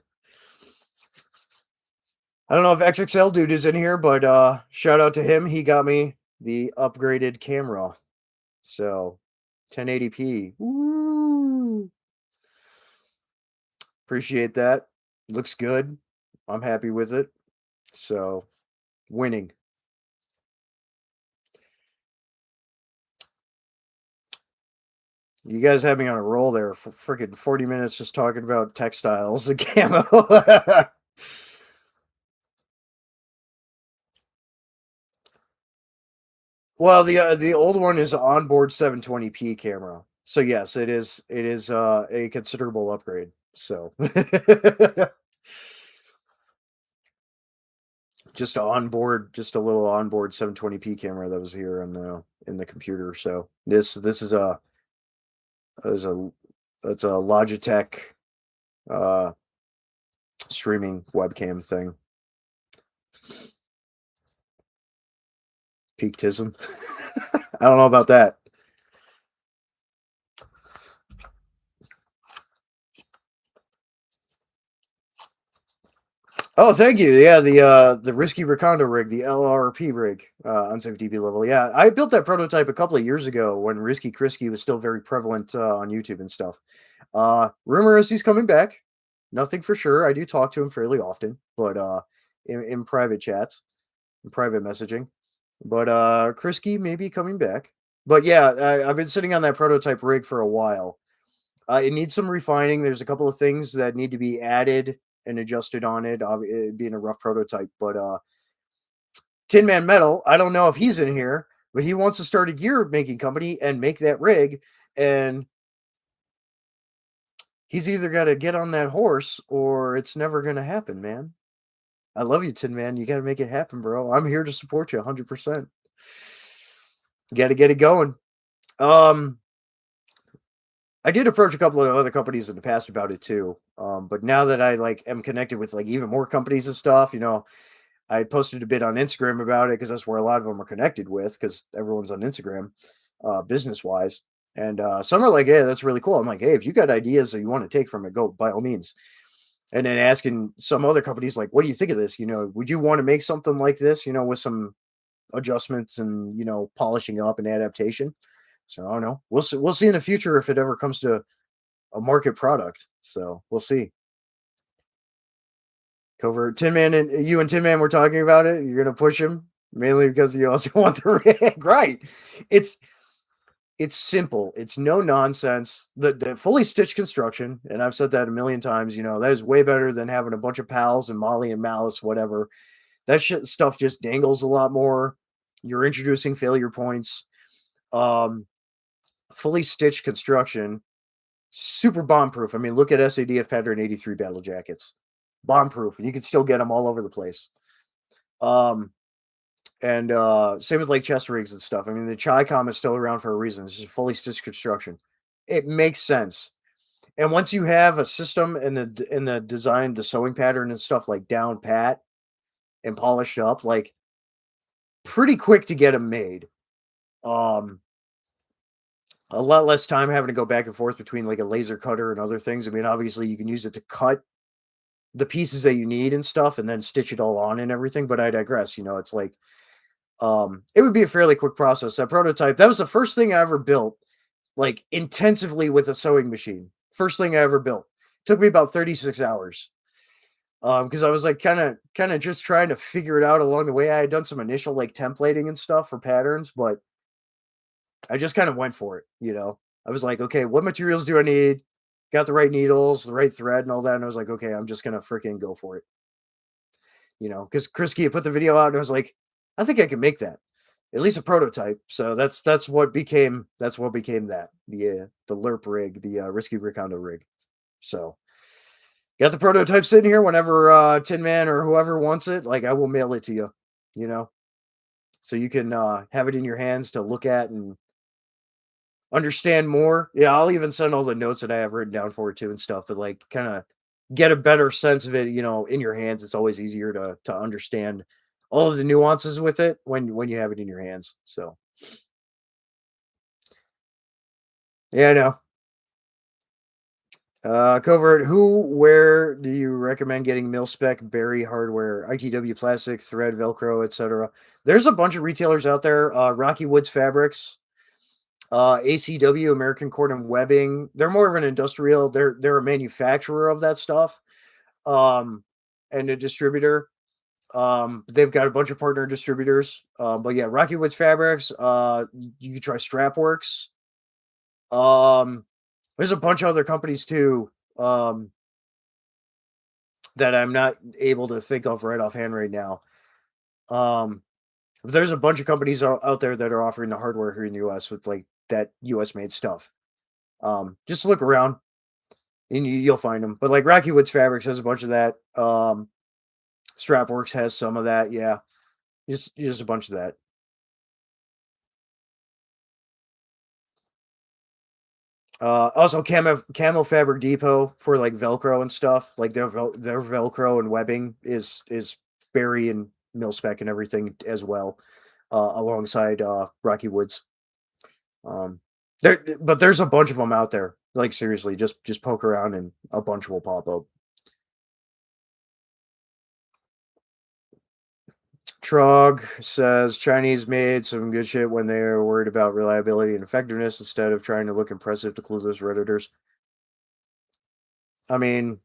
I don't know if XXL dude is in here, but shout out to him. He got me the upgraded camera. So 1080p. Woo! Appreciate that. Looks good. I'm happy with it. So winning. You guys had me on a roll there for freaking 40 minutes just talking about textiles and camo. Well, the old one is onboard 720p camera. So yes, it is a considerable upgrade. So just a little onboard 720p camera that was here in the computer. So this is a it's a Logitech uh streaming webcam thing. Peaktism. I don't know about that. Oh, thank you. Yeah, the Risky Recondo rig, the LRP rig, unsafe DB level. Yeah, I built that prototype a couple of years ago when Risky Krisky was still very prevalent on YouTube and stuff. Rumor is he's coming back. Nothing for sure. I do talk to him fairly often, but in private chats, in private messaging. But Krisky may be coming back. But yeah, I've been sitting on that prototype rig for a while. It needs some refining. There's a couple of things that need to be added and adjusted on it. It being a rough prototype, but Tin Man Metal, I don't know if he's in here, but he wants to start a gear making company and make that rig, and he's either got to get on that horse or it's never going to happen, man. I love you, Tin Man. You got to make it happen, bro. I'm here to support you 100%. You got to get it going. Um, I did approach a couple of other companies in the past about it too. But now that I like am connected with like even more companies and stuff, I posted a bit on Instagram about it because that's where a lot of them are connected with because everyone's on Instagram, business wise. And some are like, "Hey, that's really cool." I'm like, "Hey, if you got ideas that you want to take from it, go by all means." And then asking some other companies like, "What do you think of this? Would you want to make something like this? With some adjustments and polishing up and adaptation." So I don't know. We'll see. We'll see in the future if it ever comes to a market product. So we'll see. Covert Tin Man and you and Tin Man were talking about it. You're gonna push him mainly because you also want the rig, right? It's it's simple. It's no nonsense. The fully stitched construction, and I've said that a million times. That is way better than having a bunch of pals and Molly and Malice, whatever. That shit stuff just dangles a lot more. You're introducing failure points. Um, Fully stitched construction, super bomb proof. I mean, look at SADF pattern 83 battle jackets, bomb proof, and you can still get them all over the place. Um, and same with like chest rigs and stuff. I mean, the Chi-Com is still around for a reason. This is fully stitched construction. It makes sense. And once you have a system and the design, the sewing pattern and stuff like down pat, and polished up, like pretty quick to get them made. Um, a lot less time having to go back and forth between like a laser cutter and other things. I mean, obviously you can use it to cut the pieces that you need and stuff and then stitch it all on and everything. But I digress, it's like it would be a fairly quick process. That prototype, that was the first thing I ever built, like intensively with a sewing machine. First thing I ever built. Took me about 36 hours. Because I was like kind of just trying to figure it out along the way. I had done some initial like templating and stuff for patterns, but I just kind of went for it. I was like, okay, what materials do I need? Got the right needles, the right thread, and all that. And I was like, okay, I'm just gonna freaking go for it. Because Krisky had put the video out, and I was like, I think I can make that, at least a prototype. So that's what became that the LERP rig, the Risky Recondo rig. So got the prototype sitting here. Whenever Tin Man or whoever wants it, like I will mail it to you. You know, so you can have it in your hands to look at and understand more. Yeah, I'll even send all the notes that I have written down for it too and stuff, but like kind of get a better sense of it, in your hands. It's always easier to understand all of the nuances with it when you have it in your hands. So yeah, I know. Covert, where do you recommend getting mil spec berry hardware, ITW plastic, thread, Velcro, etc.? There's a bunch of retailers out there. Rocky Woods Fabrics, ACW, American Cord and Webbing. They're more of an industrial. They're a manufacturer of that stuff, and a distributor. They've got a bunch of partner distributors. But yeah, Rocky Woods Fabrics. You can try Strapworks. Um, there's a bunch of other companies too. That I'm not able to think of right offhand right now. Um, but there's a bunch of companies out there that are offering the hardware here in the US with like that US made stuff. Just look around and you'll find them. But like Rocky Woods Fabrics has a bunch of that. Strapworks has some of that. Yeah, just a bunch of that. Also Camo Fabric Depot for like Velcro and stuff. Like their Velcro and webbing is berry and mil spec and everything as well, alongside Rocky Woods. Um, but there's a bunch of them out there. Like seriously, just poke around and a bunch will pop up. Trog says Chinese made some good shit when they're worried about reliability and effectiveness instead of trying to look impressive to clueless redditors. I mean,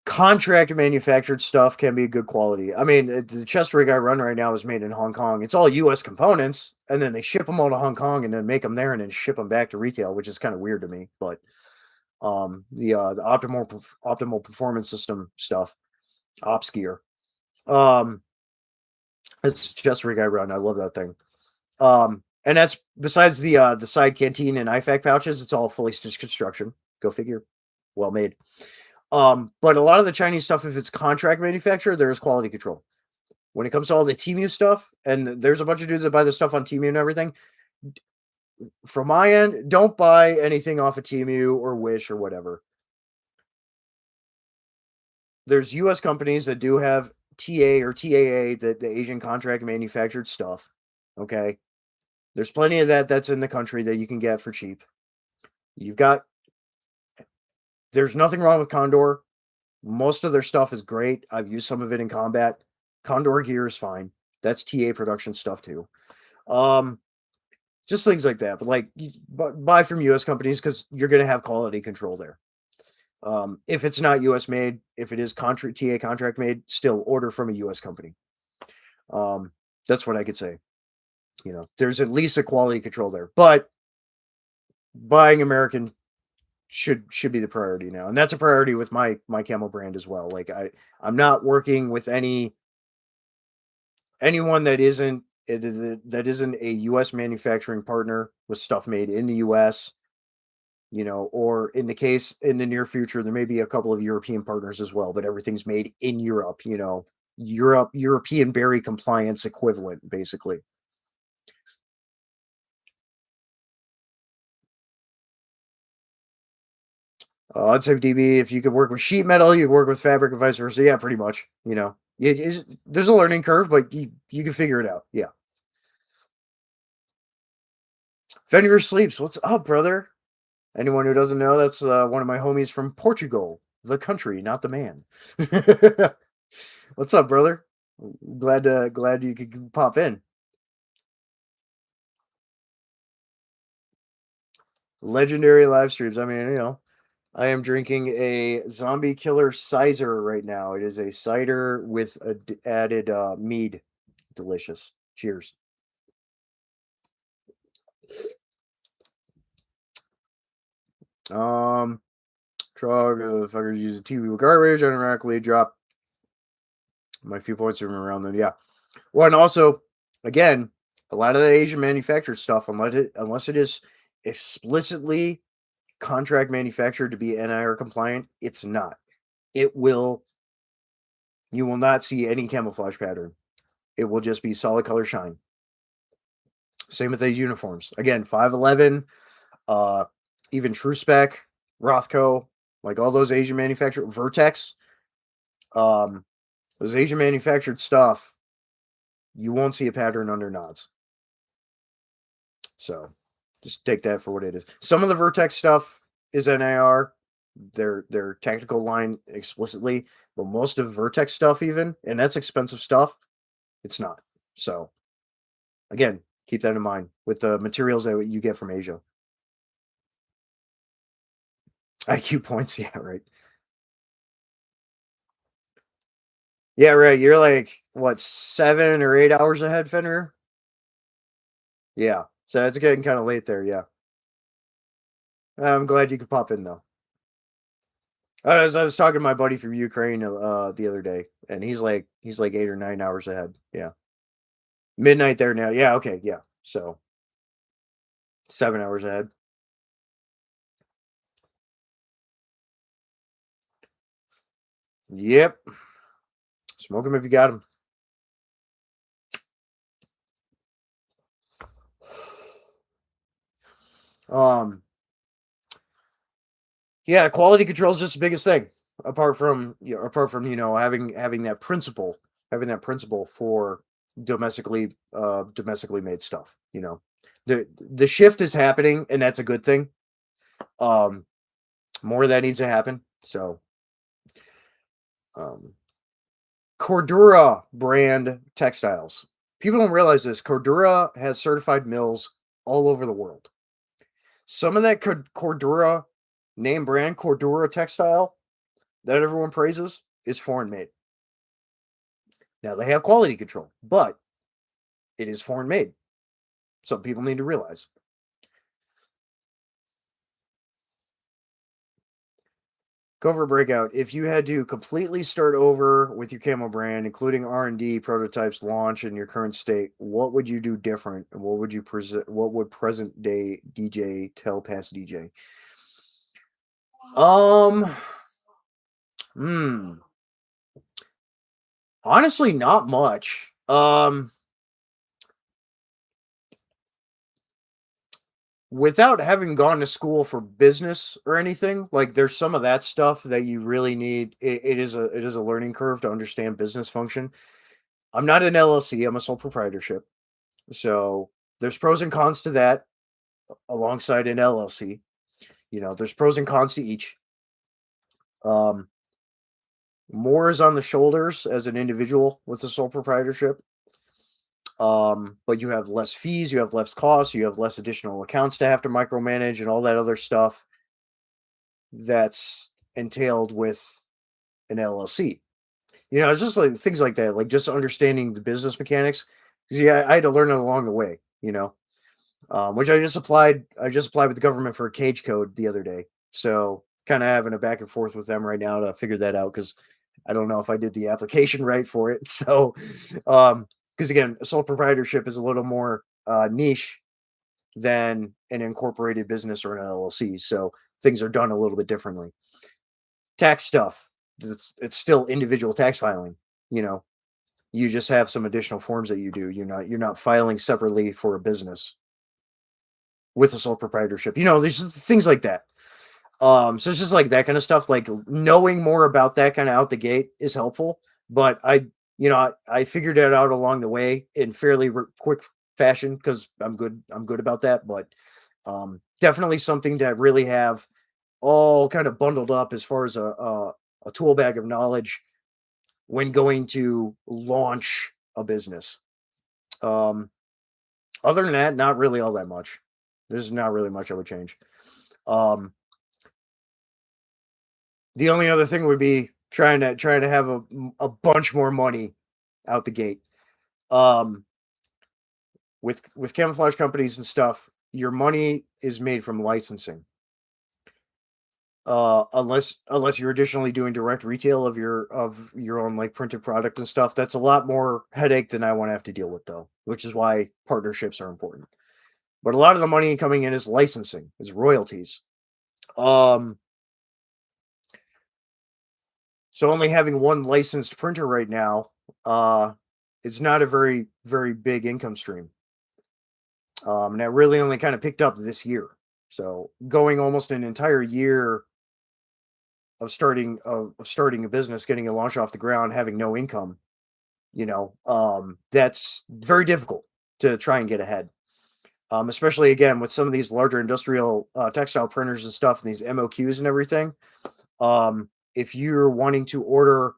contract manufactured stuff can be good quality. I mean, the chest rig I run right now is made in Hong Kong. It's all U.S. components, and then they ship them all to Hong Kong and then make them there and then ship them back to retail, which is kind of weird to me. But the optimal performance system stuff, ops gear. Um, it's chest rig I run. I love that thing. And that's besides the side canteen and IFAC pouches. It's all fully stitched construction. Go figure. Well made. But a lot of the Chinese stuff, if it's contract manufacturer, there's quality control. When it comes to all the Temu stuff, and there's a bunch of dudes that buy the stuff on Temu and everything. From my end, don't buy anything off of Temu or Wish or whatever. There's U.S. companies that do have TA or TAA, the Asian contract manufactured stuff. Okay, there's plenty of that's in the country that you can get for cheap. You've got. There's nothing wrong with Condor. Most of their stuff is great. I've used some of it in combat. Condor gear is fine. That's TA production stuff too. Um, just things like that. But like, buy from U.S. companies because you're going to have quality control there. If it's not U.S. made, if it is TA contract made, still order from a U.S. company. That's what I could say. There's at least a quality control there. But buying American should be the priority now, and that's a priority with my Camel brand as well. Like I'm not working with anyone that isn't a U.S. manufacturing partner with stuff made in the U.S. Or in the near future, there may be a couple of European partners as well, but everything's made in Europe. European berry compliance equivalent, basically. I'd say DB, if you could work with sheet metal, you could work with fabric and vice versa. Yeah, pretty much. There's a learning curve, but you can figure it out. Yeah. Fenrir Sleeps. What's up, brother? Anyone who doesn't know, that's one of my homies from Portugal, the country, not the man. What's up, brother? Glad you could pop in. Legendary live streams. I mean, I am drinking a zombie killer cider right now. It is a cider with added mead. Delicious. Cheers. Um, Trog, fuckers use a TV with garbage, automatically drop my few points from around them. Yeah. Well, and also, again, a lot of the Asian manufactured stuff, unless it is explicitly contract manufactured to be NIR compliant, it's not. It will. You will not see any camouflage pattern. It will just be solid color shine. Same with these uniforms. Again, 511, uh, even True Spec, Rothco, like all those Asian manufactured Vertex, um, those Asian manufactured stuff, you won't see a pattern under nods. So just take that for what it is. Some of the Vertex stuff is NAR, their tactical line explicitly, but most of Vertex stuff, even, and that's expensive stuff, it's not. So again, keep that in mind with the materials that you get from Asia. IQ points, yeah, right. Yeah, right. You're like what, 7 or 8 hours ahead, Fenrir? Yeah. So it's getting kind of late there. Yeah. I'm glad you could pop in though. I was talking to my buddy from Ukraine the other day, and he's like 8 or 9 hours ahead. Yeah. Midnight there now. Yeah. Okay. Yeah. So 7 hours ahead. Yep. Smoke them if you got them. Um. Yeah. Quality control is just the biggest thing. Apart from having that principle for domestically made stuff. The shift is happening, and that's a good thing. Um, More of that needs to happen. So, um, Cordura brand textiles. People don't realize this. Cordura has certified mills all over the world. Some of that Cordura name brand Cordura textile that everyone praises is foreign made. Now they have quality control, but it is foreign made. Some people need to realize. Cover breakout. If you had to completely start over with your camo brand, including R&D, prototypes, launch, in your current state, what would you do different? And what would you present? What would present day DJ tell past DJ? Um, hmm. Honestly, not much. Without having gone to school for business or anything, like there's some of that stuff that you really need. It is a learning curve to understand business function. I'm not an LLC, I'm a sole proprietorship. So there's pros and cons to that alongside an LLC. There's pros and cons to each. Um, More is on the shoulders as an individual with a sole proprietorship. But you have less fees, you have less costs, you have less additional accounts to have to micromanage and all that other stuff that's entailed with an LLC. It's just like things like that, like just understanding the business mechanics. Because yeah, I had to learn it along the way. Which I just applied with the government for a cage code the other day. So kind of having a back and forth with them right now to figure that out because I don't know if I did the application right for it. So, because again, a sole proprietorship is a little more niche than an incorporated business or an LLC. So things are done a little bit differently. Tax stuff, it's still individual tax filing. You know, you just have some additional forms that you do. You're not filing separately for a business with a sole proprietorship. There's things like that. So it's just like that kind of stuff. Like knowing more about that kind of out the gate is helpful. But I figured it out along the way in fairly quick fashion because I'm good about that. But definitely something to really have all kind of bundled up as far as a tool bag of knowledge when going to launch a business. Um, Other than that, not really all that much. There's not really much I would change. Um, the only other thing would be trying to have a bunch more money out the gate. Um, with camouflage companies and stuff, your money is made from licensing. Unless you're additionally doing direct retail of your own like printed product and stuff, that's a lot more headache than I want to have to deal with though, which is why partnerships are important. But a lot of the money coming in is licensing, is royalties. Um, so only having one licensed printer right now, is not a very big income stream. And that really only kind of picked up this year. So going almost an entire year of starting a business, getting a launch off the ground, having no income, that's very difficult to try and get ahead. Especially again with some of these larger industrial textile printers and stuff, and these MOQs and everything. If you're wanting to order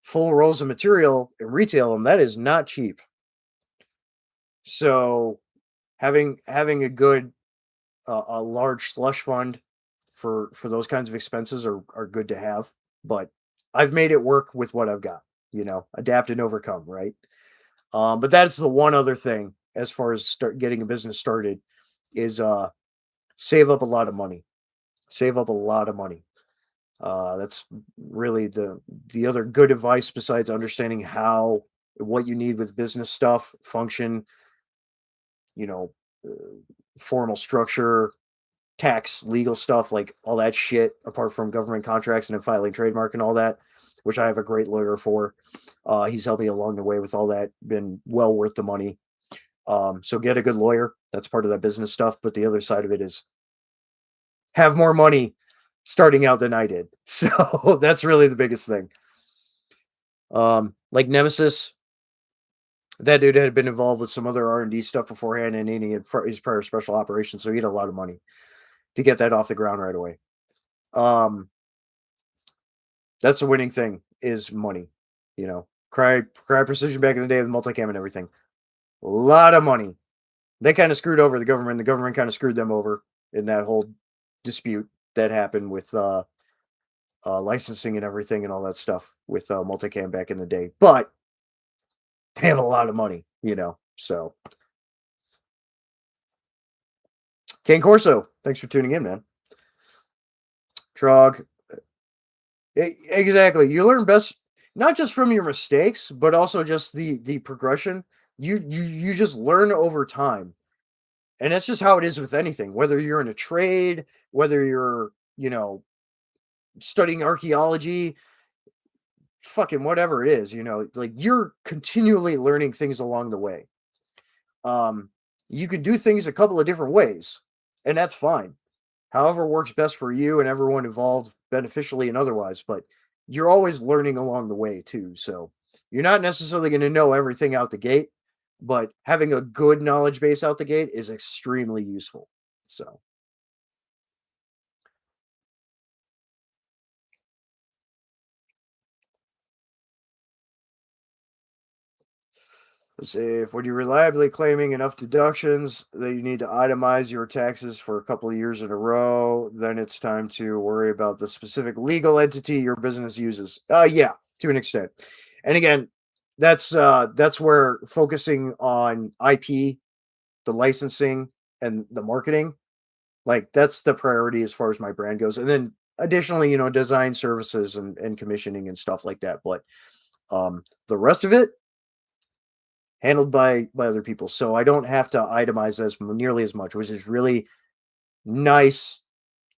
full rolls of material and retail them, that is not cheap. So having a good a large slush fund for those kinds of expenses are good to have. But I've made it work with what I've got. Adapt and overcome, right? But that's the one other thing as far as start getting a business started is save up a lot of money. Save up a lot of money. That's really the other good advice besides understanding how what you need with business stuff, function, you know, uh, formal structure, tax, legal stuff, like all that shit, apart from government contracts and then filing trademark and all that, which I have a great lawyer for. He's helped me along the way with all that, been well worth the money. So get a good lawyer. That's part of that business stuff. But the other side of it is have more money starting out than I did. So that's really the biggest thing. Like Nemesis, that dude had been involved with some other R&D stuff beforehand, and he had his prior special operations, so he had a lot of money to get that off the ground right away. Um, that's the winning thing is money. Cry precision back in the day with multicam and everything. A lot of money. They kind of screwed over the government. The government kind of screwed them over in that whole dispute that happened with licensing and everything and all that stuff with multicam back in the day. But they have a lot of money. So, King Corso, thanks for tuning in, man. Trog, exactly. You learn best not just from your mistakes, but also just the progression. You just learn over time, and that's just how it is with anything. Whether you're in a trade, whether you're studying archaeology, fucking whatever it is, like you're continually learning things along the way. Um, you could do things a couple of different ways, and that's fine. However works best for you and everyone involved beneficially and otherwise, but you're always learning along the way too. So you're not necessarily going to know everything out the gate, but having a good knowledge base out the gate is extremely useful. So let's see, if when you're reliably claiming enough deductions that you need to itemize your taxes for a couple of years in a row, then it's time to worry about the specific legal entity your business uses. Yeah, to an extent. And again, that's where focusing on IP, the licensing, and the marketing, like that's the priority as far as my brand goes. And then additionally, design services and commissioning and stuff like that. But the rest of it handled by other people. So I don't have to itemize as nearly as much, which is really nice,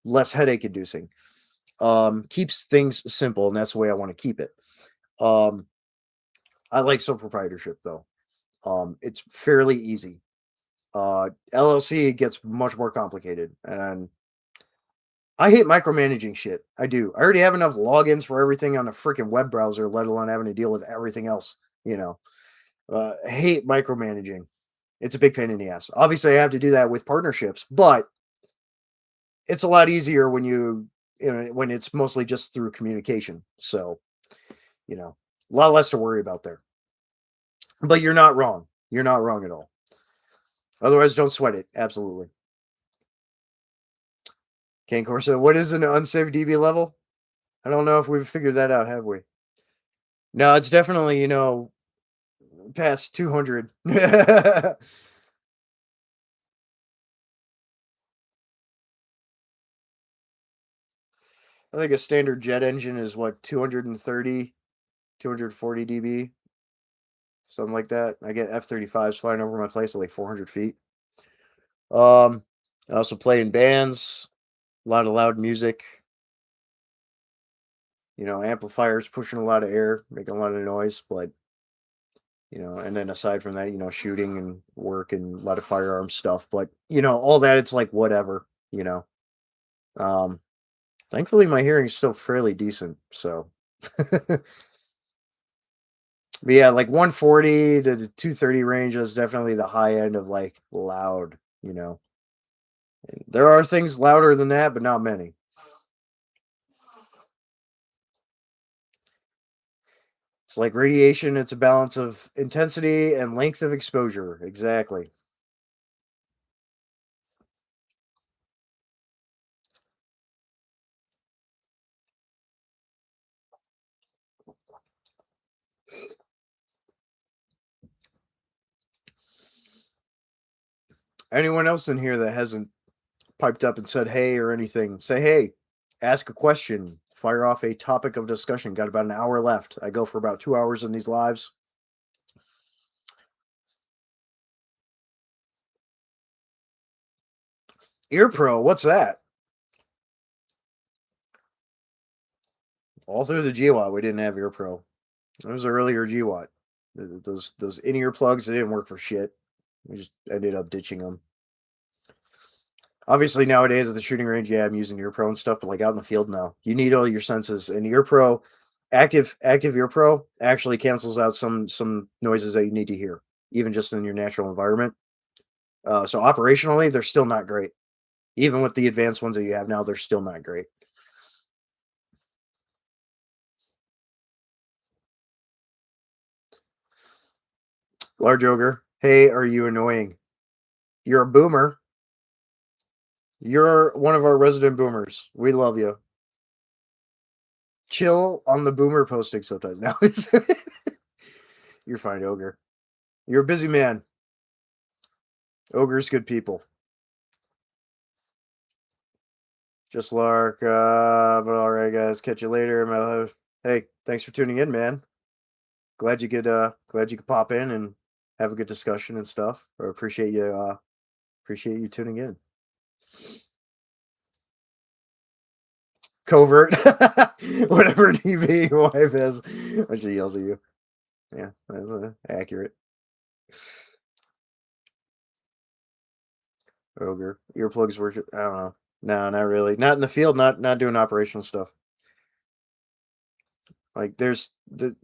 less headache inducing. Keeps things simple, and that's the way I want to keep it. Um, I like sole proprietorship though. It's fairly easy. LLC gets much more complicated, and I hate micromanaging shit. I do. I already have enough logins for everything on a freaking web browser, let alone having to deal with everything else, you know. I hate micromanaging. It's a big pain in the ass. Obviously, I have to do that with partnerships, but it's a lot easier when when it's mostly just through communication. So, a lot less to worry about there. But you're not wrong. You're not wrong at all. Otherwise, don't sweat it. Absolutely. Kane Corso, what is an unsafe DB level? I don't know if we've figured that out, have we? No, it's definitely, past 200. I think a standard jet engine is what, 230, 240 dB, something like that. I get F-35s flying over my place at like 400 feet. Um, I also play in bands, a lot of loud music, amplifiers pushing a lot of air, making a lot of noise, but and then aside from that, shooting and work and a lot of firearm stuff, but all that it's like whatever, you know. Um, Thankfully my hearing is still fairly decent, so but yeah, like 140 to the 230 range is definitely the high end of like loud. And there are things louder than that, but not many. It's like radiation, it's a balance of intensity and length of exposure. Exactly. Anyone else in here that hasn't piped up and said hey or anything, say hey, ask a question, fire off a topic of discussion. Got about an hour left. I go for about 2 hours in these lives. Ear Pro, what's that? All through the GWAT, we didn't have Ear Pro. It was earlier GWAT. Those in ear plugs, they didn't work for shit. We just ended up ditching them. Obviously, nowadays at the shooting range, yeah, I'm using Ear Pro and stuff, but like out in the field now, you need all your senses. And Ear Pro, active Ear Pro actually cancels out some noises that you need to hear, even just in your natural environment. So operationally, they're still not great. Even with the advanced ones that you have now, they're still not great. Large ogre, hey, are you annoying? You're a boomer. You're one of our resident boomers. We love you. Chill on the boomer posting sometimes. Now you're fine, ogre. You're a busy man. Ogre's good people. Just Lark. But all right, guys. Catch you later. Metalhead. Hey, thanks for tuning in, man. Glad you could pop in and have a good discussion and stuff. Or appreciate you tuning in. Covert, whatever TV your wife is, when she yells at you. Yeah, that's accurate. Ogre earplugs work. I don't know. No, not really. Not in the field. Not doing operational stuff. Like there's the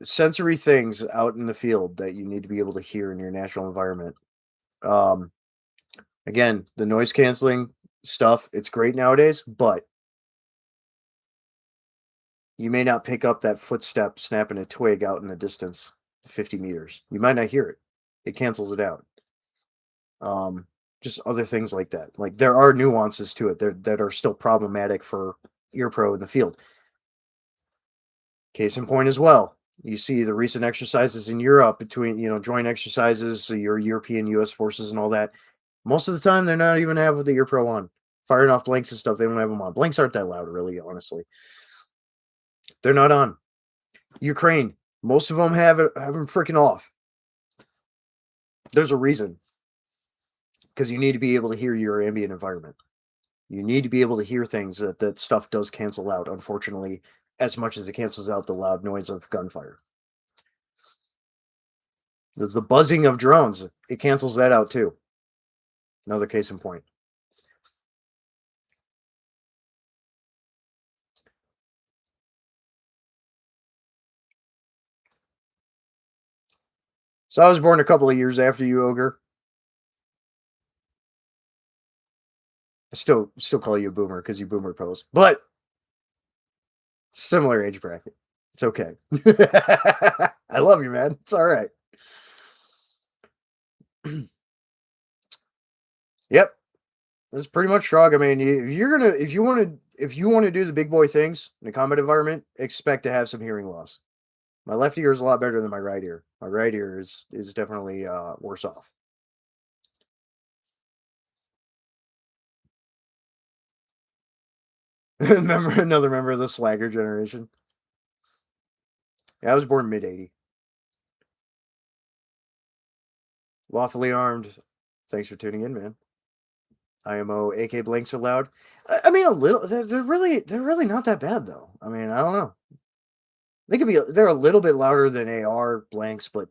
sensory things out in the field that you need to be able to hear in your natural environment. Um, Again, the noise canceling stuff, it's great nowadays, but you may not pick up that footstep snapping a twig out in the distance, 50 meters. You might not hear it. It cancels it out. Um, just other things like that. Like there are nuances to it that are still problematic for ear pro in the field. Case in point as well. You see the recent exercises in Europe between, joint exercises, so your European US forces and all that. Most of the time they're not even have the ear pro on. Firing off blanks and stuff, they don't have them on. Blanks aren't that loud, really, honestly. They're not on. Ukraine, most of them have them freaking off. There's a reason. Because you need to be able to hear your ambient environment. You need to be able to hear things that stuff does cancel out, unfortunately, as much as it cancels out the loud noise of gunfire. The buzzing of drones, it cancels that out too. Another case in point. So I was born a couple of years after you, Ogre. I still call you a boomer because you boomer pose, but similar age bracket. It's okay. I love you, man. It's all right. Yep, that's pretty much strong. I mean, if you want to do the big boy things in a combat environment, expect to have some hearing loss. My left ear is a lot better than my right ear. My right ear is definitely worse off. Another member of the Slagger generation. Yeah, I was born mid 80. Lawfully armed. Thanks for tuning in, man. IMO AK blanks allowed. I mean, a little. They're really not that bad though. I mean, I don't know. They're a little bit louder than AR blanks, but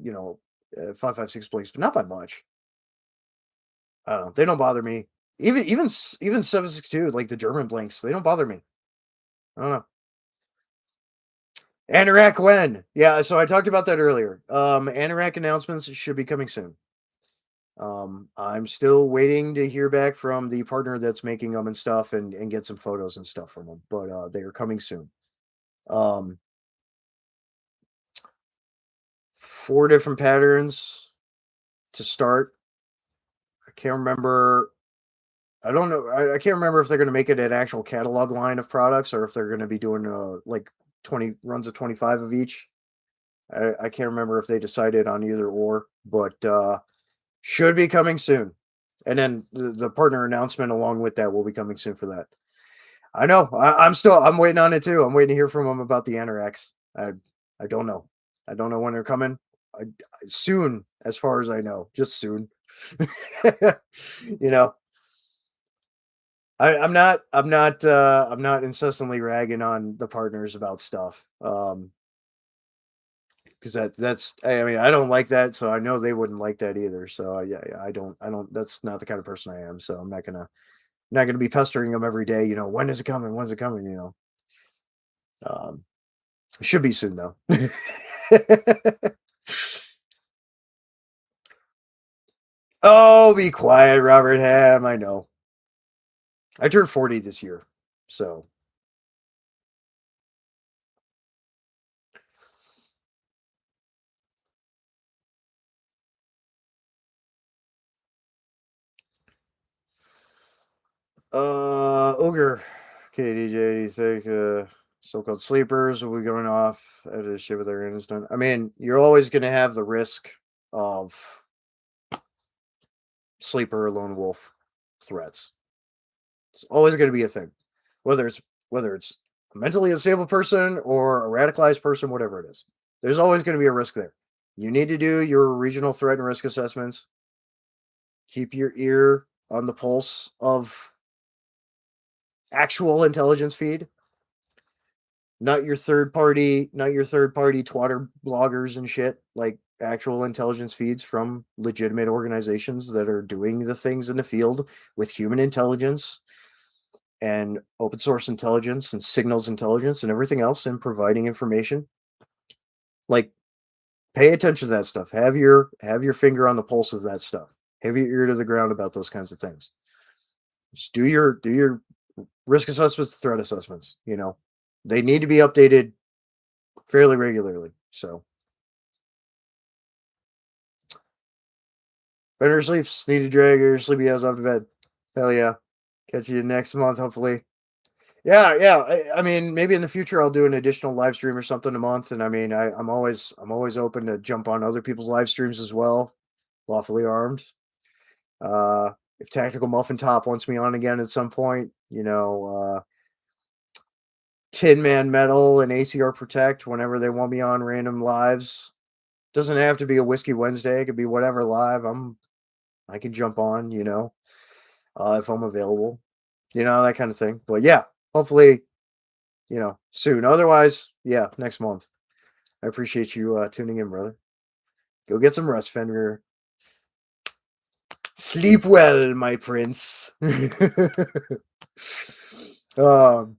you know, 5.56 blanks, but not by much. I don't know. They don't bother me. Even 7.62, like the German blanks, they don't bother me. I don't know. Anorak when? Yeah, so I talked about that earlier. Anorak announcements should be coming soon. I'm still waiting to hear back from the partner that's making them and stuff, and get some photos and stuff from them. But they are coming soon. Um, 4 different patterns to start. I can't remember. I don't know. I can't remember if they're going to make it an actual catalog line of products or if they're going to be doing like 20 runs of 25 of each. I can't remember if they decided on either or, but should be coming soon. And then the partner announcement along with that will be coming soon for that. I know. I'm waiting on it too. I'm waiting to hear from them about the Anorax. I don't know. I don't know when they're coming. Soon, as far as I know, just soon. you know, I'm not incessantly ragging on the partners about stuff. Because that's I mean I don't like that, so I know they wouldn't like that either. So yeah, I don't. That's not the kind of person I am. So I'm not gonna be pestering them every day. When is it coming? When's it coming? It should be soon though. Oh, be quiet, Robert Ham. I know. I turned 40 this year, so Ogre. Okay, DJ, do you think so-called sleepers will be going off at a shit with their hands done? I mean, you're always gonna have the risk of sleeper or lone wolf threats. It's always gonna be a thing. Whether it's whether it's a mentally unstable person or a radicalized person, whatever it is. There's always gonna be a risk there. You need to do your regional threat and risk assessments. Keep your ear on the pulse of actual intelligence feed, not your third party twatter bloggers and shit, like actual intelligence feeds from legitimate organizations that are doing the things in the field with human intelligence and open source intelligence and signals intelligence and everything else and providing information. Like, pay attention to that stuff. Have your finger on the pulse of that stuff. Have your ear to the ground about those kinds of things. Just do your risk assessments, threat assessments. They need to be updated fairly regularly. So, better sleeps, need to drag your sleepy ass off to bed. Hell yeah. Catch you next month, hopefully. Yeah, yeah. I mean, maybe in the future I'll do an additional live stream or something a month. And I mean, I'm always open to jump on other people's live streams as well. Lawfully armed. If Tactical Muffin Top wants me on again at some point, Tin Man Metal and ACR Protect whenever they want me on random lives. Doesn't have to be a Whiskey Wednesday. It could be whatever live I can jump on, if I'm available, that kind of thing. But yeah, hopefully, soon. Otherwise, yeah, next month. I appreciate you tuning in, brother. Go get some rest, Fenrir. Sleep well, my prince. um,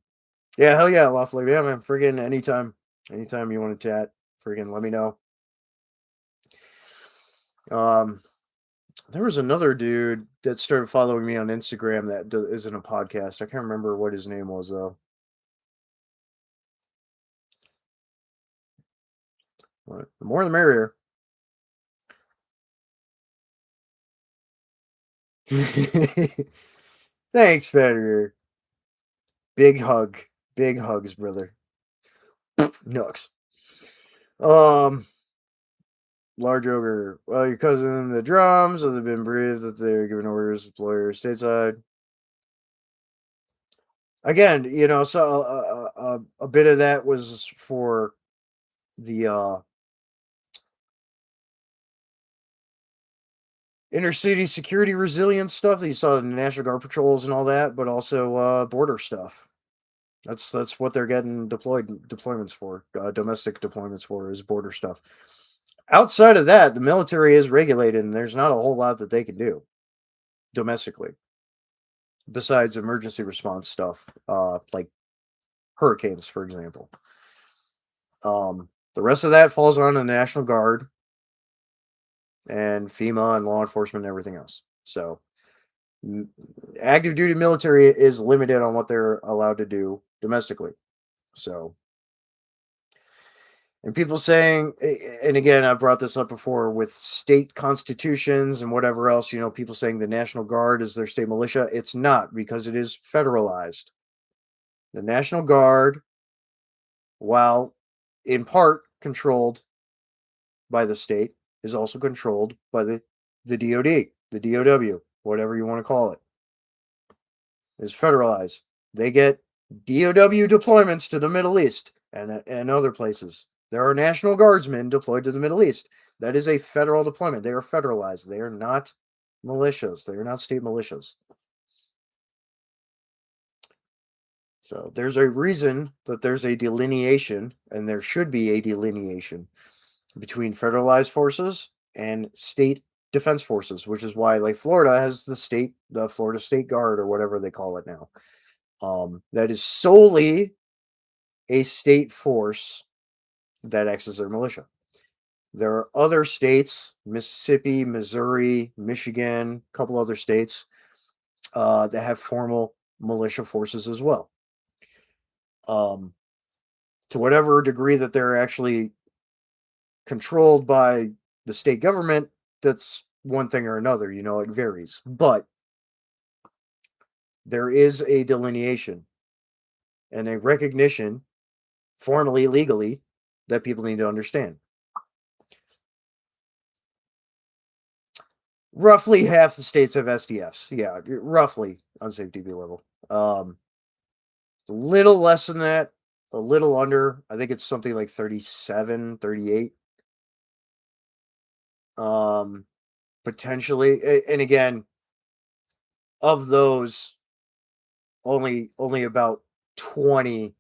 yeah, hell yeah, Lawfully. Yeah, man. Friggin' anytime you want to chat, friggin' let me know. Um, there was another dude that started following me on Instagram that isn't a podcast. I can't remember what his name was though. But the more the merrier. Thanks, Federer. Big hug. Big hugs, brother. Nux. Um, Large ogre. Well, your cousin in the drums have been briefed that they're giving orders to employers stateside. Again, so a bit of that was for the inner city security resilience stuff that you saw in the National Guard patrols and all that, but also border stuff. That's what they're getting deployments for, domestic deployments for is border stuff. Outside of that, the military is regulated, and there's not a whole lot that they can do domestically besides emergency response stuff, like hurricanes, for example. The rest of that falls on the National Guard and FEMA and law enforcement and everything else. So, active duty military is limited on what they're allowed to do domestically. So, and people saying, and again, I brought this up before with state constitutions and whatever else, people saying the National Guard is their state militia. It's not because it is federalized. The National Guard, while in part controlled by the state, is also controlled by the DoD, the DOW, whatever you want to call it, is federalized. They get DOW deployments to the Middle East and other places. There are National Guardsmen deployed to the Middle East. That is a federal deployment. They are federalized. They are not militias. They are not state militias. So there's a reason that there's a delineation, and there should be a delineation between federalized forces and state defense forces, which is why, like, Florida has the Florida State Guard or whatever they call it now. That is solely a state force that acts as their militia. There are other states, Mississippi, Missouri, Michigan, a couple other states, that have formal militia forces as well. To whatever degree that they're actually controlled by the state government, that's one thing or another, it varies. But there is a delineation and a recognition, formally, legally, that people need to understand. Roughly half the states have SDFs. Yeah, roughly unsafe DB level. A little less than that, a little under. I think it's something like 37, 38. Potentially. And again, of those, only about 20,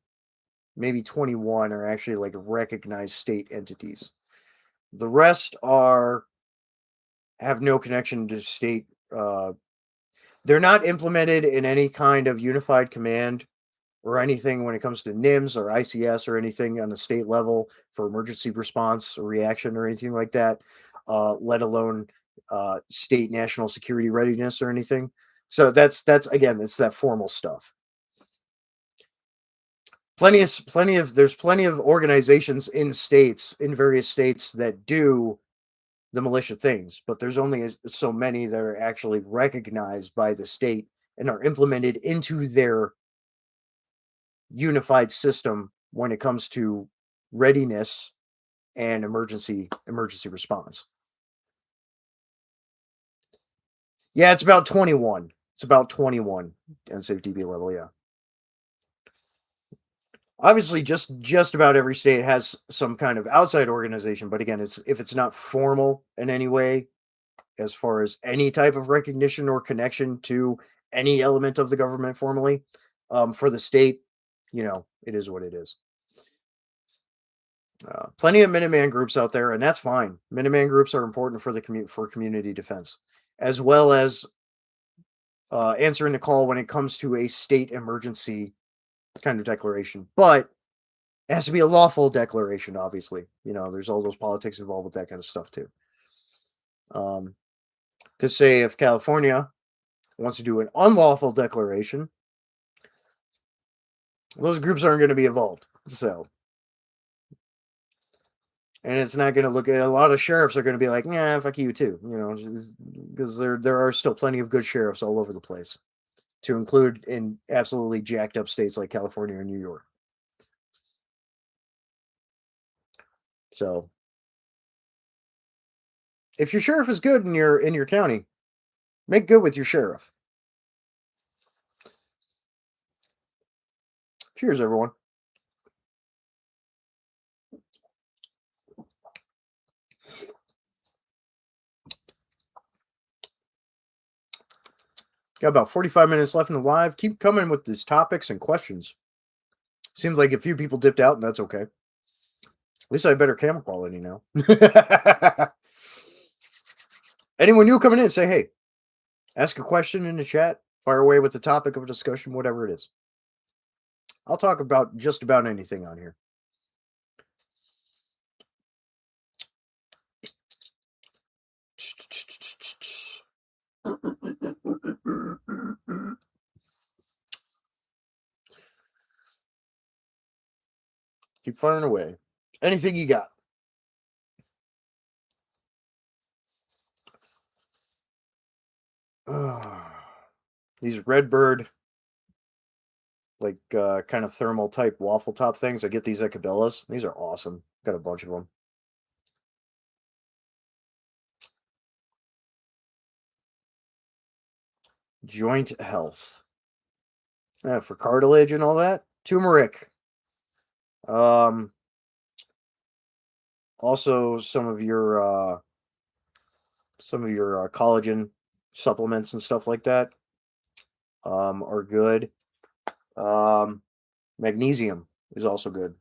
maybe 21 are actually like recognized state entities. The rest have no connection to state. They're not implemented in any kind of unified command or anything when it comes to NIMS or ICS or anything on the state level for emergency response or reaction or anything like that, let alone state national security readiness or anything. So that's again, it's that formal stuff. There's plenty of organizations in various states that do the militia things, but there's only so many that are actually recognized by the state and are implemented into their unified system when it comes to readiness and emergency response. Yeah, it's about 21. It's about 21 unsafe DB level, yeah. Obviously, just about every state has some kind of outside organization, but again, if it's not formal in any way, as far as any type of recognition or connection to any element of the government formally, for the state, it is what it is. Plenty of Minuteman groups out there, and that's fine. Minuteman groups are important for community defense, as well as answering the call when it comes to a state emergency kind of declaration. But it has to be a lawful declaration, obviously. There's all those politics involved with that kind of stuff too. Because say if California wants to do an unlawful declaration, those groups aren't going to be involved. So, and it's not going to look at a lot of sheriffs are going to be like, nah, fuck you too, because there are still plenty of good sheriffs all over the place, to include in absolutely jacked up states like California and New York. So, if your sheriff is good in your county, make good with your sheriff. Cheers, everyone. Got about 45 minutes left in the live. Keep coming with these topics and questions. Seems like a few people dipped out, and that's okay. At least I have better camera quality now. Anyone new coming in, say hey. Ask a question in the chat. Fire away with the topic of discussion, whatever it is. I'll talk about just about anything on here. Keep firing away. Anything you got. These Redbird, like kind of thermal type waffle top things. I get these at Cabela's. These are awesome. Got a bunch of them. Joint health. For cartilage and all that. Turmeric. Also some of your collagen supplements and stuff like that are good. Magnesium is also good.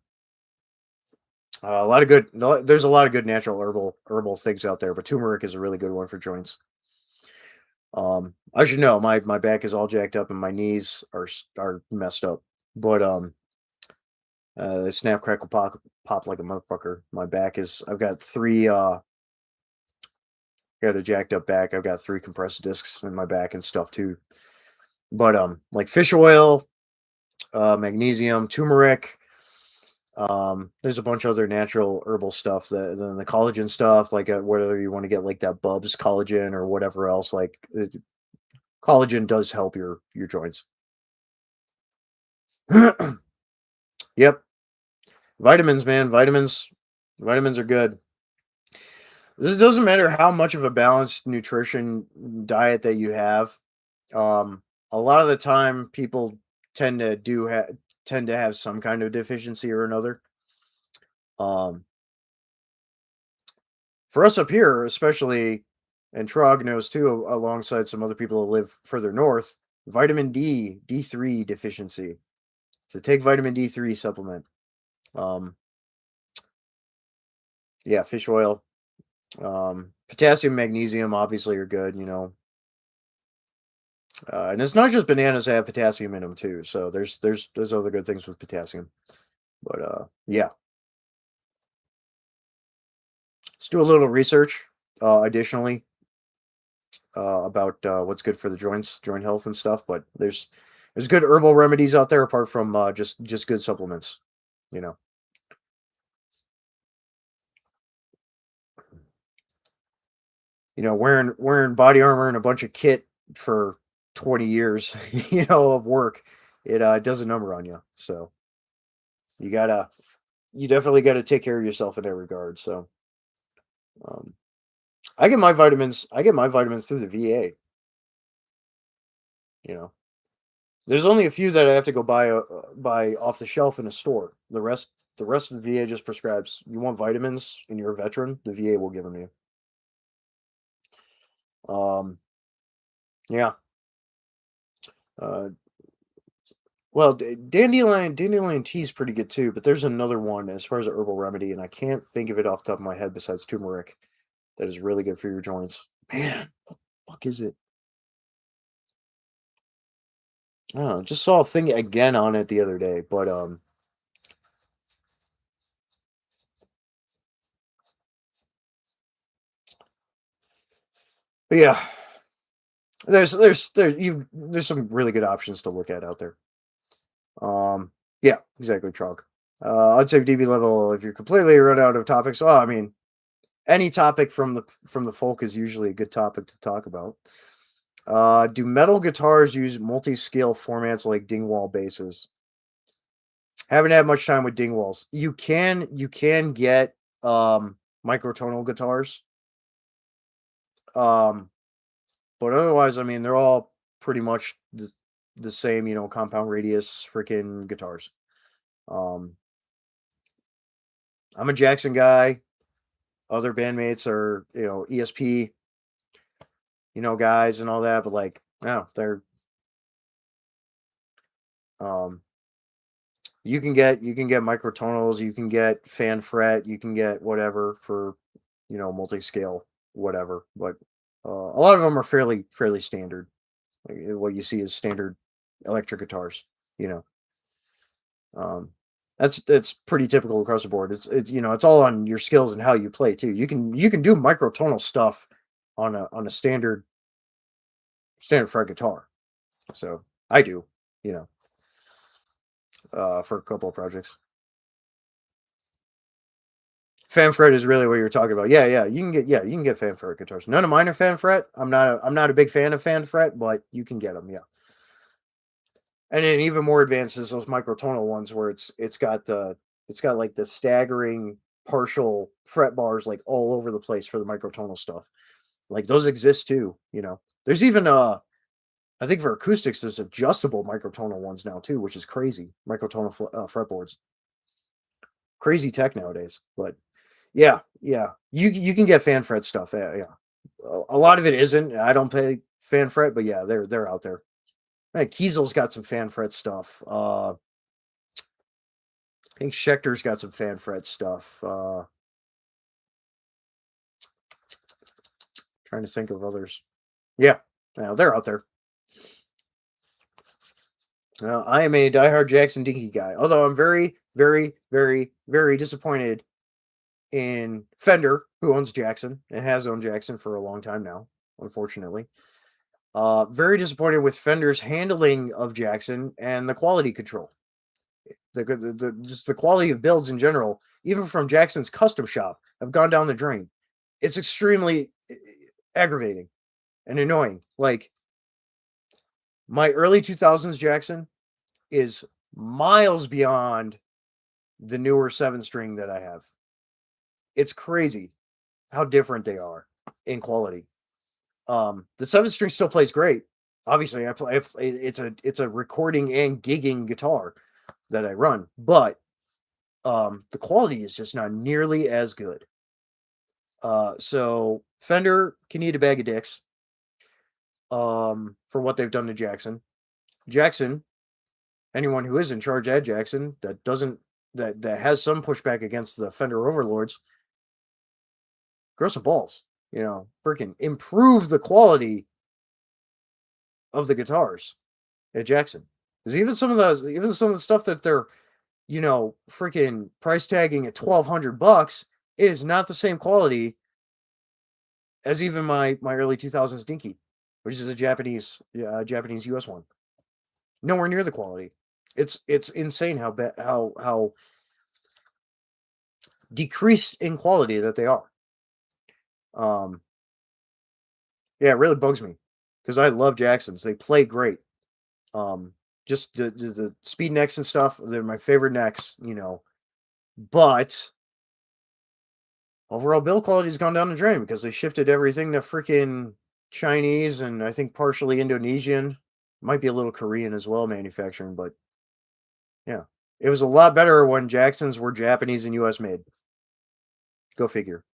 A lot of good. There's a lot of good natural herbal things out there, but turmeric is a really good one for joints. I should know my back is all jacked up and my knees are messed up, but snap crackle pop like a motherfucker. My back is. I've got three. Got a jacked up back. I've got 3 compressed discs in my back and stuff too. But like fish oil, magnesium, turmeric. There's a bunch of other natural herbal stuff that then the collagen stuff, like whether you want to get like that Bubs collagen or whatever else, like collagen does help your joints. Yep. Vitamins, man. Vitamins are good. This doesn't matter how much of a balanced nutrition diet that you have. A lot of the time people tend to have some kind of deficiency or another. For us up here, especially, and Trog knows too, alongside some other people that live further north, vitamin D3 deficiency. So take vitamin D3 supplement. Yeah, fish oil. Potassium, magnesium, obviously are good, and it's not just bananas that have potassium in them too. So there's other good things with potassium. But yeah, let's do a little research. Additionally, about what's good for the joint health and stuff. But there's good herbal remedies out there apart from just good supplements. You know, wearing body armor and a bunch of kit for 20 years, of work, it does a number on you. So you gotta you definitely got to take care of yourself in that regard. So um, I get my vitamins through the VA. You know, there's only a few that I have to go buy off the shelf in a store. The rest of the VA just prescribes. You want vitamins and you're a veteran, the VA will give them to you. Yeah. Uh, well, dandelion tea is pretty good too, but there's another one as far as a herbal remedy, and I can't think of it off the top of my head besides turmeric that is really good for your joints. Man, what the fuck is it? I don't know. Just saw a thing again on it the other day, but But yeah, there's some really good options to look at out there. Um, yeah, exactly, trunk. Unsafe DB level. If you're completely run out of topics, I mean, any topic from the folk is usually a good topic to talk about. Do metal guitars use multi-scale formats like Dingwall basses? Haven't had much time with Dingwalls. You can get microtonal guitars. Um, but otherwise, I mean, they're all pretty much the same, compound radius freaking guitars. Um, I'm a Jackson guy. Other bandmates are, ESP, guys and all that, but like, no, they're um you can get microtonals, you can get fan fret, you can get whatever for, multi-scale, whatever. But a lot of them are fairly standard. Like what you see is standard electric guitars, you know. Um that's pretty typical across the board. It's all on your skills and how you play too. You can do microtonal stuff on a standard fret guitar. So I do, you know, for a couple of projects. Fanfret is really what you're talking about. Yeah, you can get fanfret guitars. None of mine are fanfret. I'm not a big fan of fanfret, but you can get them. Yeah, and then even more advanced is those microtonal ones where it's got like the staggering partial fret bars like all over the place for the microtonal stuff. Like those exist too. There's even I think for acoustics there's adjustable microtonal ones now too, which is crazy. Microtonal fretboards, crazy tech nowadays, but yeah. You can get FanFret stuff. Yeah. A lot of it isn't. I don't pay FanFret, but yeah, they're out there. Kiesel's got some FanFret stuff. I think Schecter's got some FanFret stuff. Trying to think of others. Yeah, yeah, they're out there. I am a diehard Jackson Dinky guy, although I'm very, very, very, very disappointed in Fender, who owns Jackson and has owned Jackson for a long time now, unfortunately. Very disappointed with Fender's handling of Jackson and the quality control. Just the quality of builds in general, even from Jackson's custom shop, have gone down the drain. It's extremely aggravating and annoying. Like my early 2000s Jackson is miles beyond the newer 7 string that I have. It's crazy how different they are in quality. The 7 string still plays great. Obviously, it's a recording and gigging guitar that I run, but the quality is just not nearly as good. So Fender can eat a bag of dicks for what they've done to Jackson. Jackson, anyone who is in charge at Jackson that doesn't that has some pushback against the Fender overlords, grow some balls. Freaking improve the quality of the guitars at Jackson. Because even some of the stuff that they're freaking price tagging at $1,200, it is not the same quality as even my early 2000s Dinky, which is a Japanese US one. Nowhere near the quality. It's insane how decreased in quality that they are. Um, yeah, it really bugs me because I love Jacksons. They play great. Um, just the speed necks and stuff, they're my favorite necks, but overall build quality has gone down the drain because they shifted everything to freaking Chinese and I think partially Indonesian. Might be a little Korean as well, manufacturing, but yeah. It was a lot better when Jacksons were Japanese and US made. Go figure.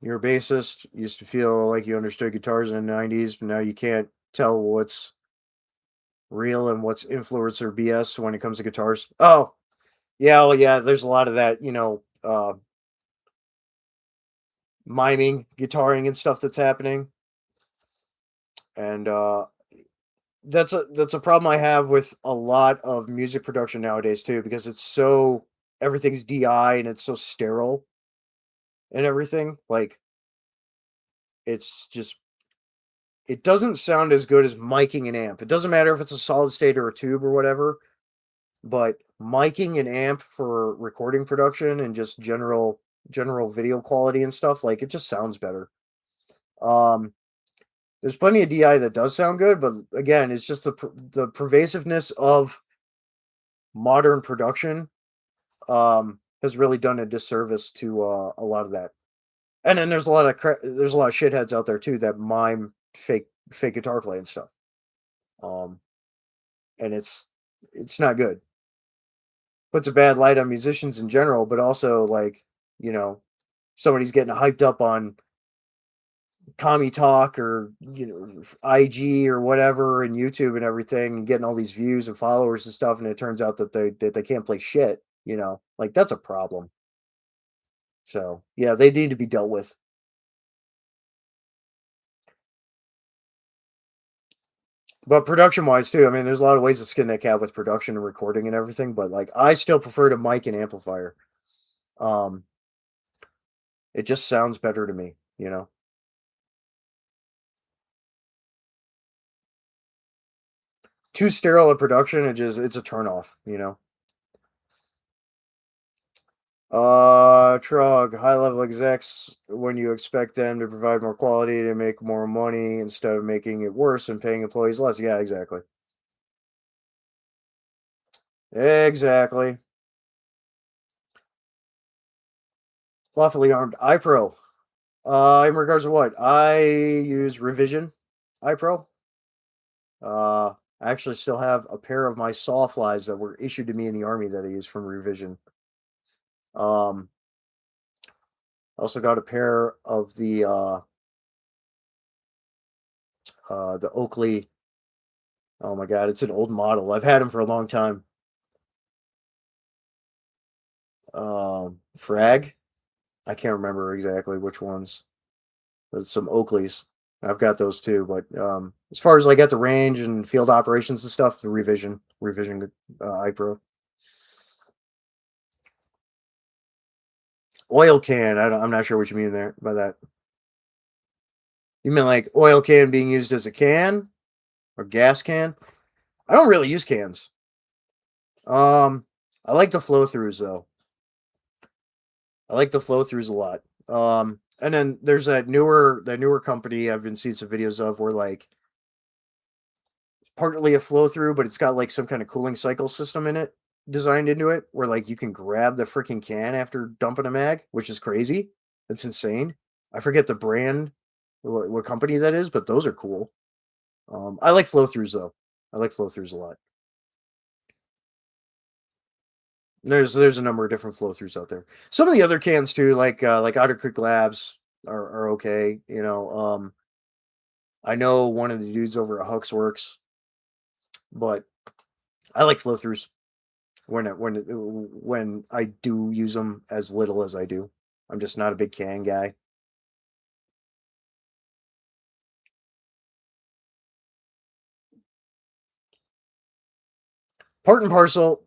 You're a bassist, used to feel like you understood guitars in the 90s, but now you can't tell what's real and what's influencer BS when it comes to guitars. Oh, yeah, well, yeah, there's a lot of that, miming, guitaring and stuff that's happening. And that's a problem I have with a lot of music production nowadays too, because it's so everything's DI and it's so sterile. and everything. Like, it's just it doesn't sound as good as miking an amp. It doesn't matter if it's a solid state or a tube or whatever, but miking an amp for recording production and just general video quality and stuff, like, it just sounds better. Um, there's plenty of DI that does sound good, but again, it's just the pervasiveness of modern production has really done a disservice to a lot of that. And then there's a lot of there's a lot of shitheads out there too that mime fake guitar play and stuff. Um, and it's not good. Puts a bad light on musicians in general, but also like, you know, somebody's getting hyped up on commie talk or IG or whatever and YouTube and everything and getting all these views and followers and stuff, and it turns out that they can't play shit, like that's a problem. So yeah, they need to be dealt with. But production wise too, I mean, there's a lot of ways to skin that cat with production and recording and everything, but like I still prefer to mic and amplifier. Um, it just sounds better to me. Too sterile a production, it's a turn off. Trog, high level execs, when you expect them to provide more quality to make more money instead of making it worse and paying employees less. Yeah, exactly. Exactly. Lawfully armed iPro. In regards to what? I use Revision iPro. I actually still have a pair of my sawflies that were issued to me in the army that I use from Revision. Um, I also got a pair of the Oakley. Oh my god, it's an old model. I've had them for a long time. Frag. I can't remember exactly which ones. But some Oakleys. I've got those too. But as far as like at the range and field operations and stuff, the revision iPro. Oil can. I'm not sure what you mean there by that. You mean like oil can being used as a can or gas can? I don't really use cans. I like the flow throughs though. I like the flow throughs a lot. And then there's that newer company I've been seeing some videos of where like partly a flow through, but it's got like some kind of cooling cycle system in it designed into it where like you can grab the freaking can after dumping a mag, which is crazy. That's insane. I forget the brand, what company that is, but those are cool. I like flow throughs though. I like flow throughs a lot. There's a number of different flow throughs out there. Some of the other cans too, like Otter Creek Labs are okay. I know one of the dudes over at Hux Works, but I like flow throughs when I do use them as little as I do. I'm just not a big can guy. Part and parcel,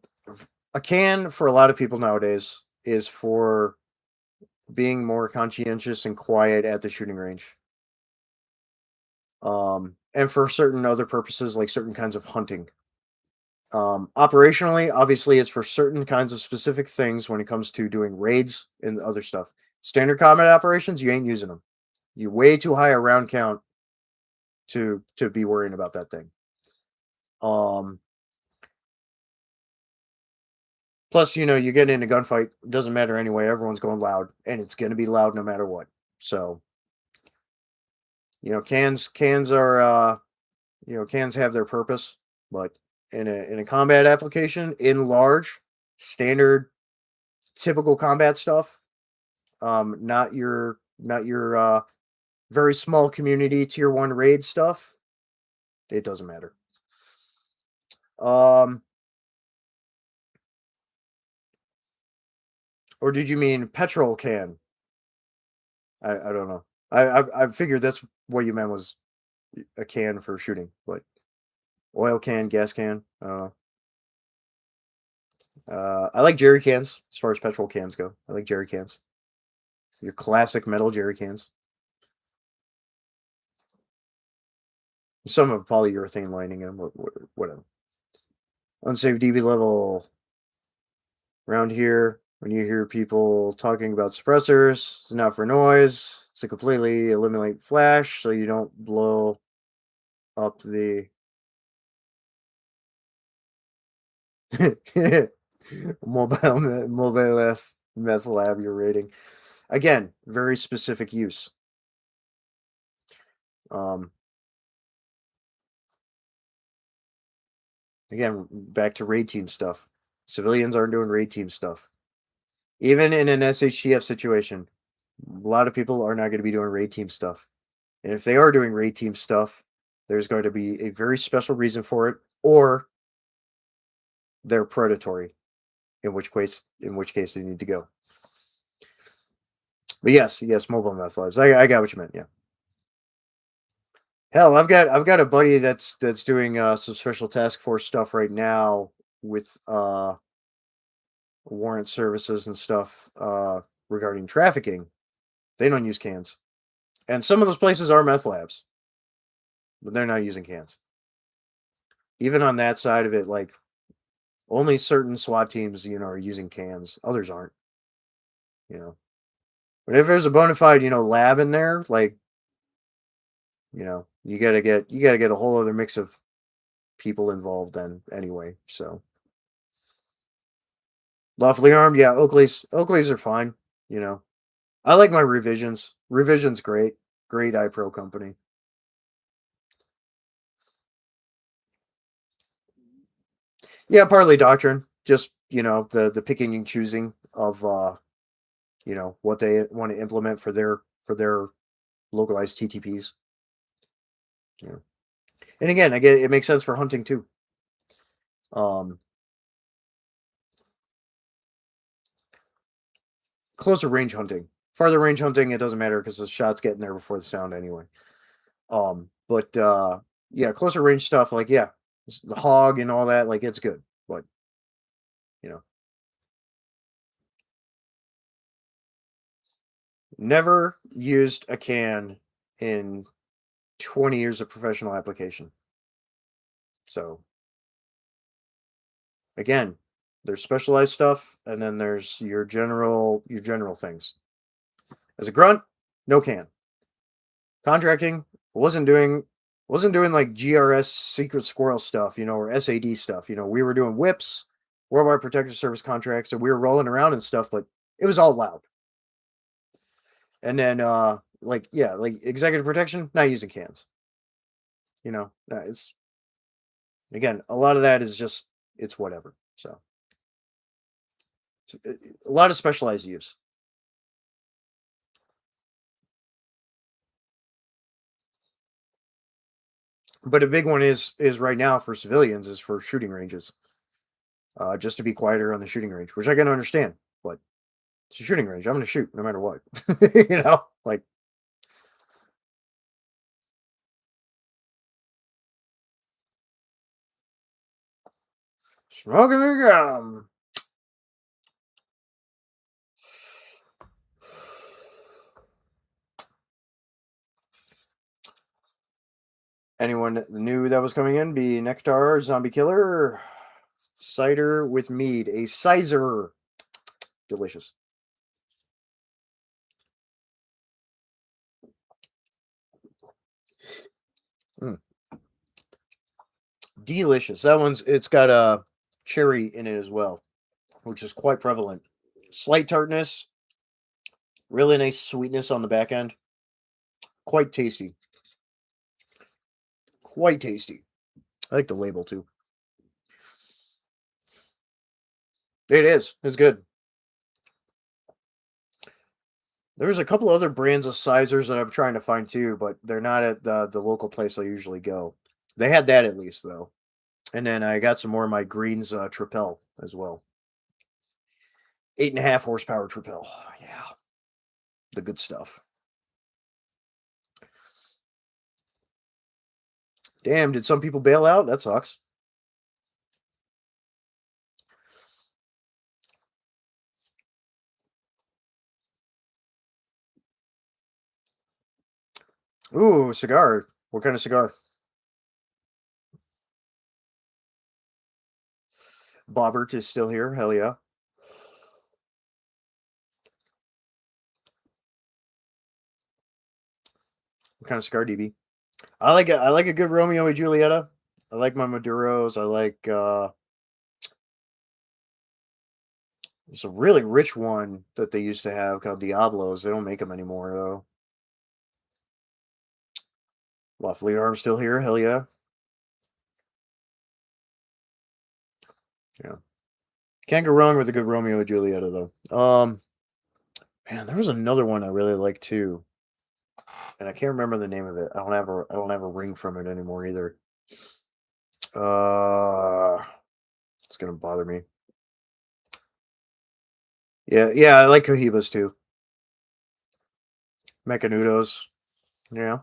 a can for a lot of people nowadays is for being more conscientious and quiet at the shooting range. And for certain other purposes, like certain kinds of hunting. Operationally, obviously, it's for certain kinds of specific things when it comes to doing raids and other stuff. Standard combat operations, you ain't using them. You're way too high a round count to be worrying about that thing. Um, Plus, you get in a gunfight, it doesn't matter anyway. Everyone's going loud, and it's going to be loud no matter what. So, cans are cans have their purpose, but in a combat application, in large, standard, typical combat stuff, not your very small community tier one raid stuff. It doesn't matter. Um, or did you mean petrol can? I don't know. I figured that's what you meant was a can for shooting, but oil can, gas can. I like jerry cans as far as petrol cans go. I like jerry cans. Your classic metal jerry cans. Some have polyurethane lining in them, whatever. Unsafe DB level around here. When you hear people talking about suppressors, it's not for noise. It's to completely eliminate flash so you don't blow up the mobile meth lab you're rating. Again, very specific use. Um, again, back to raid team stuff. Civilians aren't doing raid team stuff. Even in an SHTF situation, a lot of people are not going to be doing raid team stuff. And if they are doing raid team stuff, there's going to be a very special reason for it, or they're predatory, in which case they need to go. But yes, mobile meth labs. I got what you meant. Yeah. Hell, I've got a buddy that's doing some special task force stuff right now with warrant services and stuff regarding trafficking. They don't use cans, and some of those places are meth labs, but they're not using cans. Even on that side of it, like only certain SWAT teams, are using cans. Others aren't. You know, but if there's a bona fide, lab in there, like, you gotta get a whole other mix of people involved then anyway. So lawfully armed, yeah, Oakleys are fine. You know, I like my revisions. Revision's great. Great iPro company. Yeah, partly doctrine. Just, the picking and choosing of what they want to implement for their localized TTPs. Yeah. And again, I get it makes sense for hunting too. Um Closer range hunting. Farther range hunting, it doesn't matter because the shot's getting there before the sound anyway. But yeah, closer range stuff, like, yeah, the hog and all that, like, it's good. But you know, never used a can in 20 years of professional application. So again, there's specialized stuff, and then there's your general things. As a grunt, no can. Contracting wasn't doing like GRS secret squirrel stuff, or SAD stuff. We were doing whips, Worldwide Protective Service contracts, and we were rolling around and stuff, but it was all loud. And then like, yeah, like executive protection, not using cans. It's, again, a lot of that is just, it's whatever. So a lot of specialized use. But a big one is right now for civilians is for shooting ranges. Just to be quieter on the shooting range, which I can understand, but it's a shooting range. I'm going to shoot no matter what. Like, smoking the gum. Anyone knew that was coming in? Be Nectar, Zombie Killer, cider with mead, a sizer. Delicious. Mm. Delicious. It's got a cherry in it as well, which is quite prevalent. Slight tartness, really nice sweetness on the back end. Quite tasty. Quite tasty. I like the label too. It is. It's good. There's a couple other brands of sizers that I'm trying to find too, but they're not at the local place I usually go. They had that at least though. And then I got some more of my Greens Tripel as well. 8.5 horsepower Tripel. Yeah, the good stuff. Damn, did some people bail out? That sucks. Ooh, cigar. What kind of cigar? Bobbert is still here. Hell yeah. What kind of cigar, DB? I like a good Romeo and Julieta. I like my Maduros. I like it's a really rich one that they used to have called Diablos. They don't make them anymore though. Lovely Arm still here. Hell yeah. Yeah. Can't go wrong with a good Romeo and Julieta though. Man, there was another one I really liked too, and I can't remember the name of it. I don't have a ring from it anymore either. Uh, it's gonna bother me. Yeah, yeah, I like Cohibas too. Mecanudos. Yeah.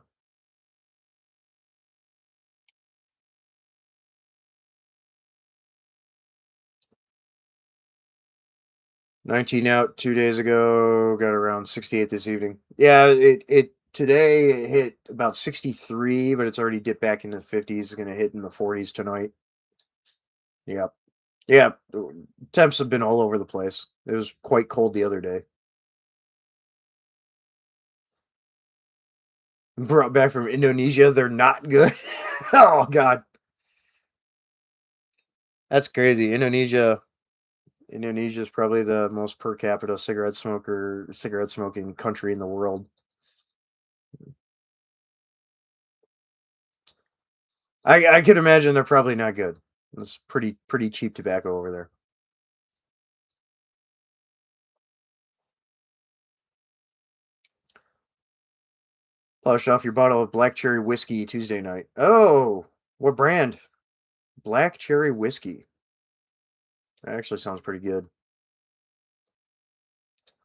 19 out 2 days ago. Got around 68 this evening. Yeah, it today it hit about 63, but it's already dipped back into the 50s. It's gonna hit in the 40s tonight. Yeah. Yeah. Temps have been all over the place. It was quite cold the other day. Brought back from Indonesia. They're not good. Oh god. That's crazy. Indonesia is probably the most per capita cigarette smoking country in the world. I could imagine they're probably not good. It's pretty cheap tobacco over there. Polished off your bottle of black cherry whiskey Tuesday night. Oh, what brand? Black cherry whiskey. That actually sounds pretty good.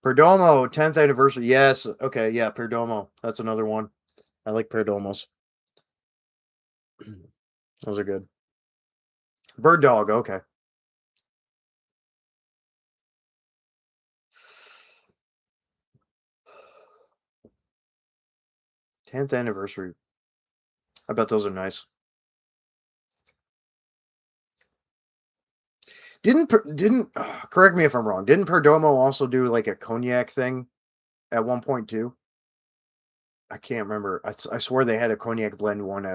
Perdomo, 10th anniversary. Yes. Okay. Yeah. Perdomo. That's another one. I like Perdomos. Those are good. Bird dog. Okay. 10th anniversary. I bet those are nice. Didn't correct me if I'm wrong. Didn't Perdomo also do like a cognac thing at one point too? I can't remember. I swear they had a cognac blend one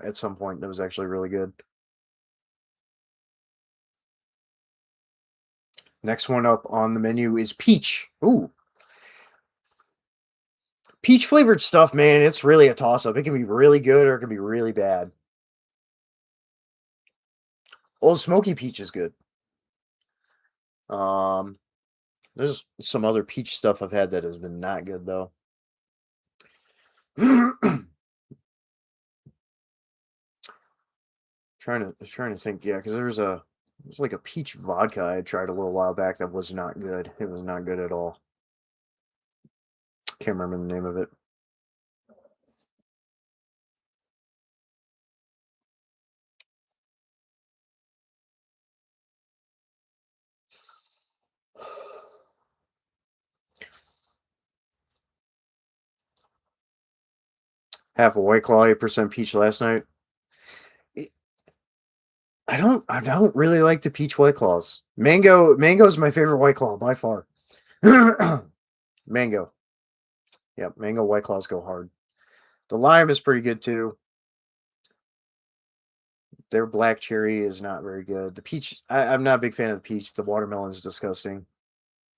at some point that was actually really good. Next one up on the menu is peach. Ooh, peach flavored stuff, man. It's really a toss up. It can be really good or it can be really bad. Old Smoky peach is good. Um, there's some other peach stuff I've had that has been not good though. Trying to think, yeah, because there's like a peach vodka I tried a little while back that was not good. It was not good at all. Can't remember the name of it. Half a White Claw, 8% peach last night. It- I don't really like the peach White Claws. Mango is my favorite White Claw by far. Mango. Yep, mango White Claws go hard. The lime is pretty good too. Their black cherry is not very good. The peach, I'm not a big fan of the peach. The watermelon is disgusting.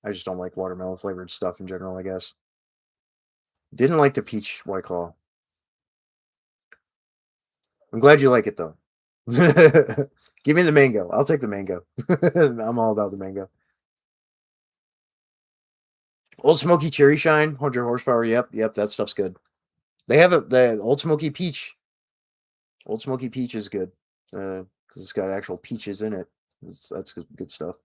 I just don't like watermelon flavored stuff in general, I guess. Didn't like the peach White Claw. I'm glad you like it though. Give me the mango. I'll take the mango. I'm all about the mango. Old Smoky Cherry Shine, 100 horsepower. Yep, yep, that stuff's good. They have the Old Smoky Peach. Old Smoky Peach is good because it's got actual peaches in it. That's good stuff.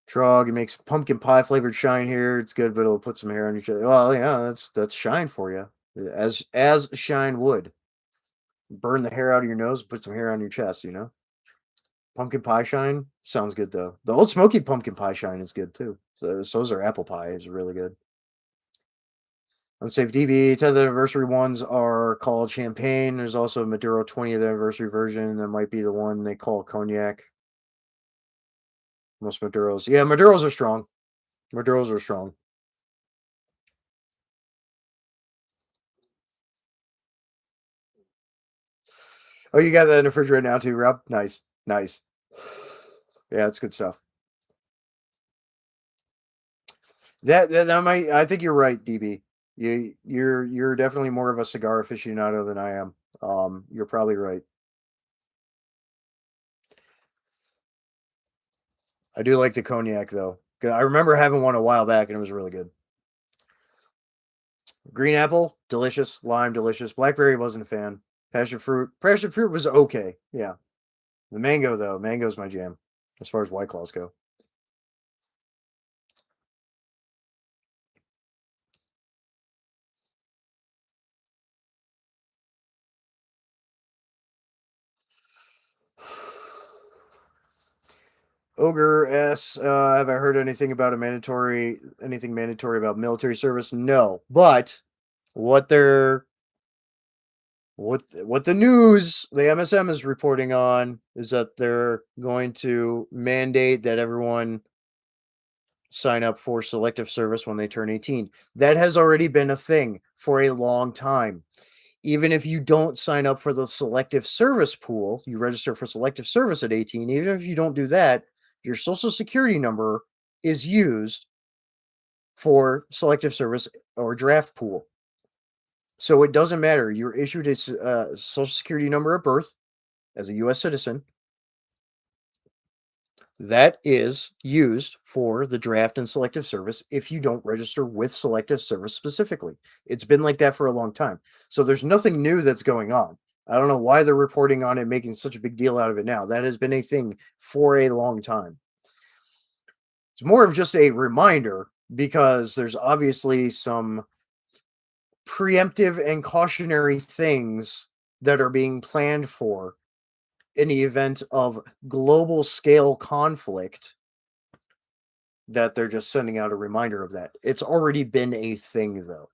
Trog, it makes pumpkin pie flavored shine here. It's good, but it'll put some hair on your chest. Well, yeah, that's shine for you, as shine would. Burn the hair out of your nose, put some hair on your chest. Pumpkin pie shine sounds good though. The Old Smoky pumpkin pie shine is good too. So's their apple pie is really good. Unsafe DB 10th anniversary ones are called champagne. There's also a Maduro 20th anniversary version. That might be the one they call cognac. Most Maduros. Yeah, Maduros are strong. Maduros are strong. Oh, you got that in the fridge right now too, Rob? Nice. Nice. Yeah, it's good stuff. That might I think you're right, DB. You're definitely more of a cigar aficionado than I am. You're probably right. I do like the cognac though. 'Cause I remember having one a while back and it was really good. Green apple, delicious. Lime, delicious. Blackberry wasn't a fan. Passion fruit. Passion fruit was okay. Yeah. The mango though, mango's my jam as far as white claws go. Ogre S, have I heard anything about anything mandatory about military service? No, but what they're what the news, the MSM is reporting on is that they're going to mandate that everyone sign up for selective service when they turn 18. That has already been a thing for a long time. Even if you don't sign up for the selective service pool, you register for selective service at 18. Even if you don't do that, your social security number is used for selective service or draft pool. So it doesn't matter. You're issued a social security number at birth as a US citizen. That is used for the draft and selective service if you don't register with selective service specifically. It's been like that for a long time. So there's nothing new that's going on. I don't know why they're reporting on it, making such a big deal out of it now. That has been a thing for a long time. It's more of just a reminder because there's obviously some preemptive and cautionary things that are being planned for in the event of global scale conflict that they're just sending out a reminder of that. It's already been a thing, though.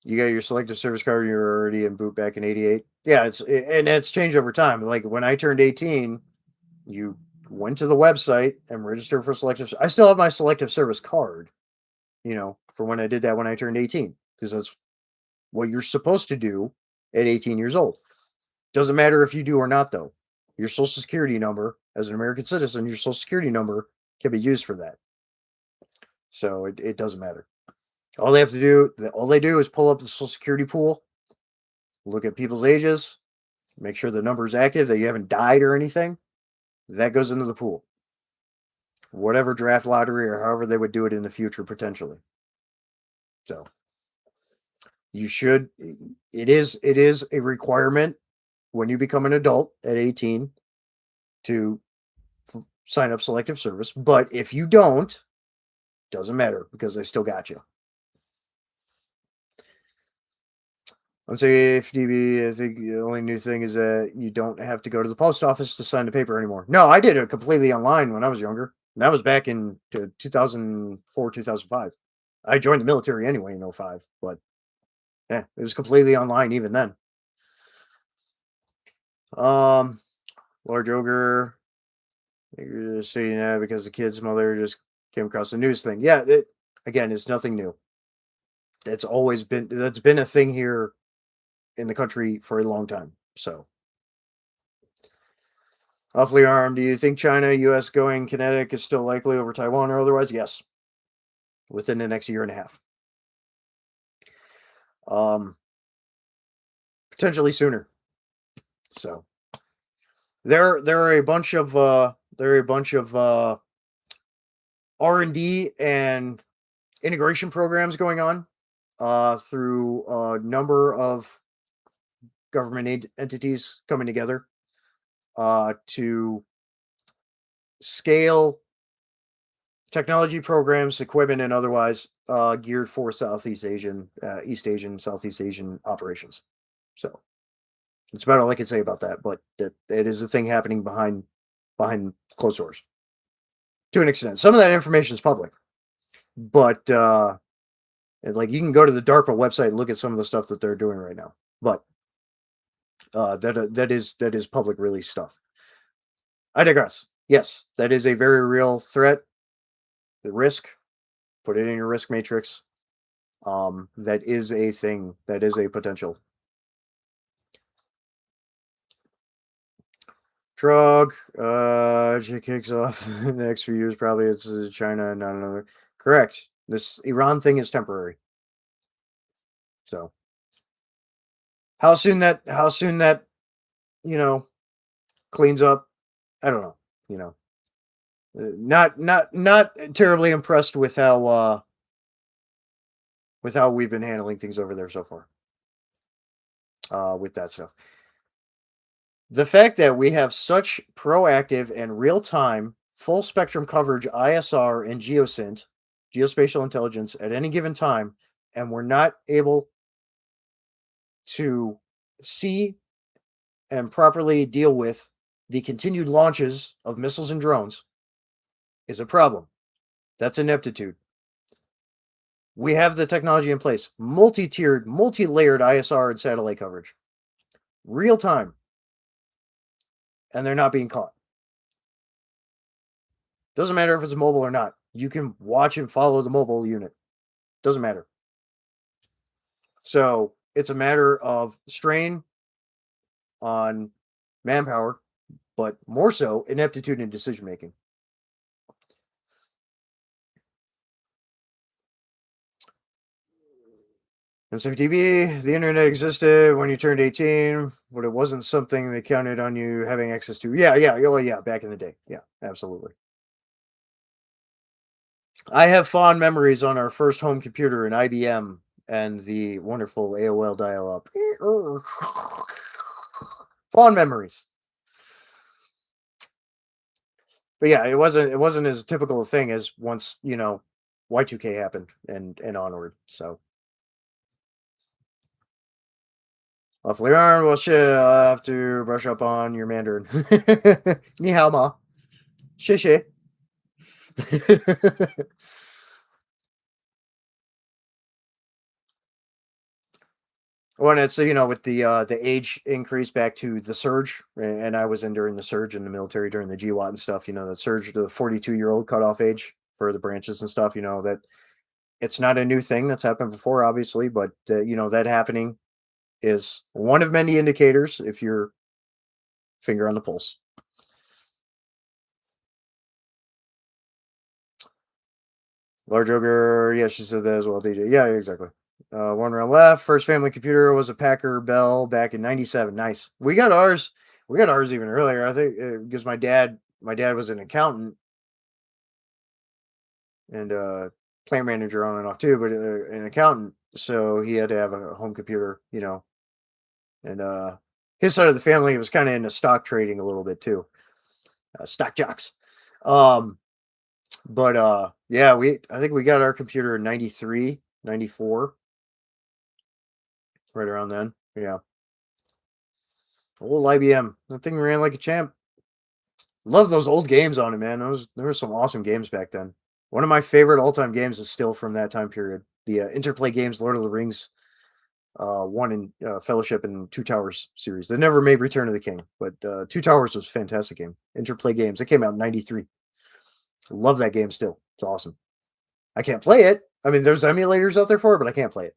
You got your selective service card, you're already in boot back in '88. Yeah, and it's changed over time. Like when I turned 18, you went to the website and registered for selective. I still have my selective service card, for when I did that when I turned 18, because that's what you're supposed to do at 18 years old. Doesn't matter if you do or not, though. Your social security number, as an American citizen, your social security number can be used for that. So it doesn't matter. All they do is pull up the social security pool, look at people's ages, make sure the number is active, that you haven't died or anything. That goes into the pool. Whatever draft lottery or however they would do it in the future potentially. So you should it is a requirement when you become an adult at 18 to sign up selective service, but if you don't, doesn't matter because they still got you. Unsafe DB, I think the only new thing is that you don't have to go to the post office to sign the paper anymore. No, I did it completely online when I was younger. And that was back in 2004, 2005. I joined the military anyway in '05, but yeah, it was completely online even then. Um, Large Ogre, you're just saying that because the kid's mother just came across the news thing. Yeah, again, it's nothing new. That's been a thing here in the country for a long time. So awfully armed. Do you think China, US going kinetic is still likely over Taiwan or otherwise? Yes, within the next year and a half. Um, Potentially sooner. So there are a bunch of R&D and integration programs going on through a number of government entities coming together to scale technology programs, equipment, and otherwise geared for Southeast Asian, East Asian, Southeast Asian operations. So It's about all I can say about that, but that it is a thing happening behind closed doors to an extent. Some of that information is public, but and, like, you can go to the DARPA website and look at some of the stuff that they're doing right now. But that is public release stuff. I digress. Yes, that is a very real threat. The risk, put it in your risk matrix. That is a thing. That is a potential. Drug, she kicks off the next few years. Probably it's China and not another. Correct. This Iran thing is temporary. So how soon that you know cleans up, I don't know. You know, not terribly impressed with how we've been handling things over there so far. With that stuff, the fact that we have such proactive and real time, full spectrum coverage, ISR and geospatial intelligence at any given time, and we're not able to see and properly deal with the continued launches of missiles and drones is a problem. That's ineptitude. We have the technology in place, multi-tiered, multi-layered ISR and satellite coverage, real time, and they're not being caught. Doesn't matter if it's mobile or not. You can watch and follow the mobile unit. Doesn't matter. So it's a matter of strain on manpower, but more so ineptitude in decision making. MCTV, the internet existed when you turned 18, but it wasn't something they counted on you having access to. Yeah, yeah, oh yeah, back in the day. Yeah, absolutely. I have fond memories on our first home computer in IBM and the wonderful AOL dial-up. Fond memories. But yeah, it wasn't as typical a thing as once, Y2K happened and onward. So awfully learned. Well, shit, I have to brush up on your Mandarin. Ni hao ma. Xie Well, and it's with the age increase back to the surge, and I was in during the surge in the military during the GWAT and stuff. The surge to the 42-year-old cutoff age for the branches and stuff. That it's not a new thing that's happened before, obviously, but that happening is one of many indicators if you're finger on the pulse. Large ogre, yeah, she said that as well. DJ, yeah, exactly. One round left. First family computer was a Packer Bell back in '97. Nice. We got ours. We got ours even earlier. I think because my dad was an accountant and plant manager on and off too, but an accountant, so he had to have a home computer. And his side of the family was kind of into stock trading a little bit too, stock jocks. Um, but yeah, I think we got our computer in '93, '94, right around then. Yeah. Old IBM. That thing ran like a champ. Love those old games on it, man. There were some awesome games back then. One of my favorite all-time games is still from that time period. The Interplay games, Lord of the Rings, one in Fellowship and Two Towers series. They never made Return of the King, but Two Towers was a fantastic game. Interplay games. It came out in '93. Love that game still. It's awesome. I can't play it. I mean, there's emulators out there for it, but I can't play it.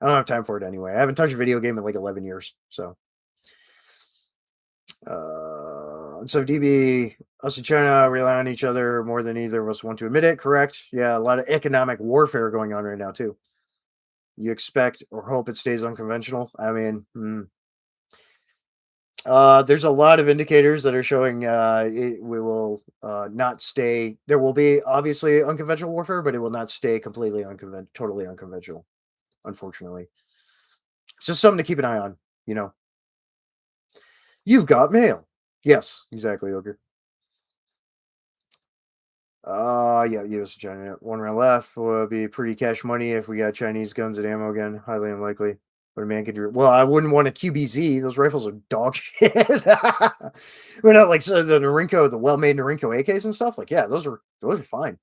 I don't have time for it anyway. I haven't touched a video game in like 11 years. So so DB, us and China rely on each other more than either of us want to admit it. Correct? Yeah, a lot of economic warfare going on right now too. You expect or hope it stays unconventional. I mean, there's a lot of indicators that are showing we will not stay. There will be obviously unconventional warfare, but it will not stay completely totally unconventional. Unfortunately, it's just something to keep an eye on. You know, you've got mail. Yes, exactly, Ogre. Yeah, US and China. One round left will be pretty cash money if we got Chinese guns and ammo again. Highly unlikely. What a man could do. Well, I wouldn't want a QBZ. Those rifles are dog shit. We're not like so the Norinco, the well-made Norinco AKs and stuff. Like, yeah, those are fine.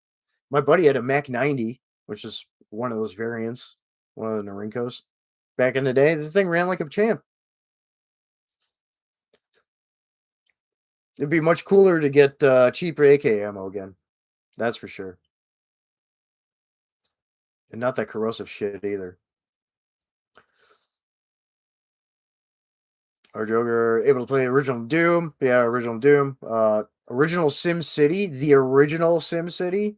My buddy had a Mac 90, which is one of those variants, one of the Norincos. Back in the day, the thing ran like a champ. It'd be much cooler to get cheaper AK ammo again. That's for sure. And not that corrosive shit either. Our Joker able to play original Doom. Yeah, original Doom. Original Sim City. The original Sim City.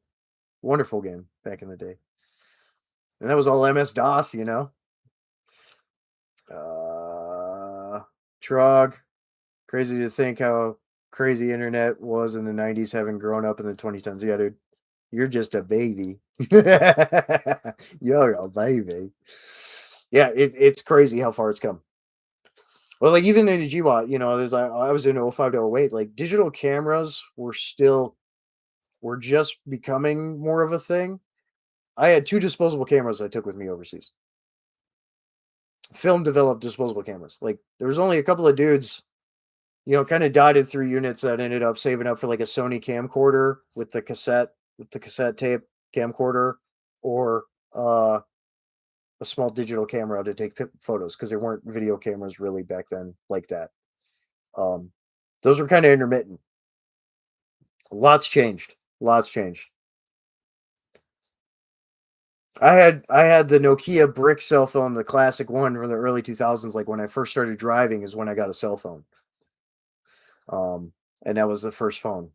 Wonderful game back in the day. And that was all MS DOS, you know. Trog. Crazy to think how crazy internet was in the 90s having grown up in the 2010s. Yeah, dude. You're just a baby. You're a baby. Yeah, it's crazy how far it's come. Well, like even in the GWAT, you know, there's I was in 05 to 08, like digital cameras were just becoming more of a thing. I had two disposable cameras I took with me overseas. Film developed disposable cameras. Like there was only a couple of dudes, you know, kind of dotted through units that ended up saving up for like a Sony camcorder with the cassette tape camcorder, or a small digital camera to take photos because there weren't video cameras really back then like that. Um, those were kind of intermittent. Lots changed. Lots changed. I had the Nokia brick cell phone, the classic one from the early 2000s. Like when I first started driving, is when I got a cell phone. And that was the first phone.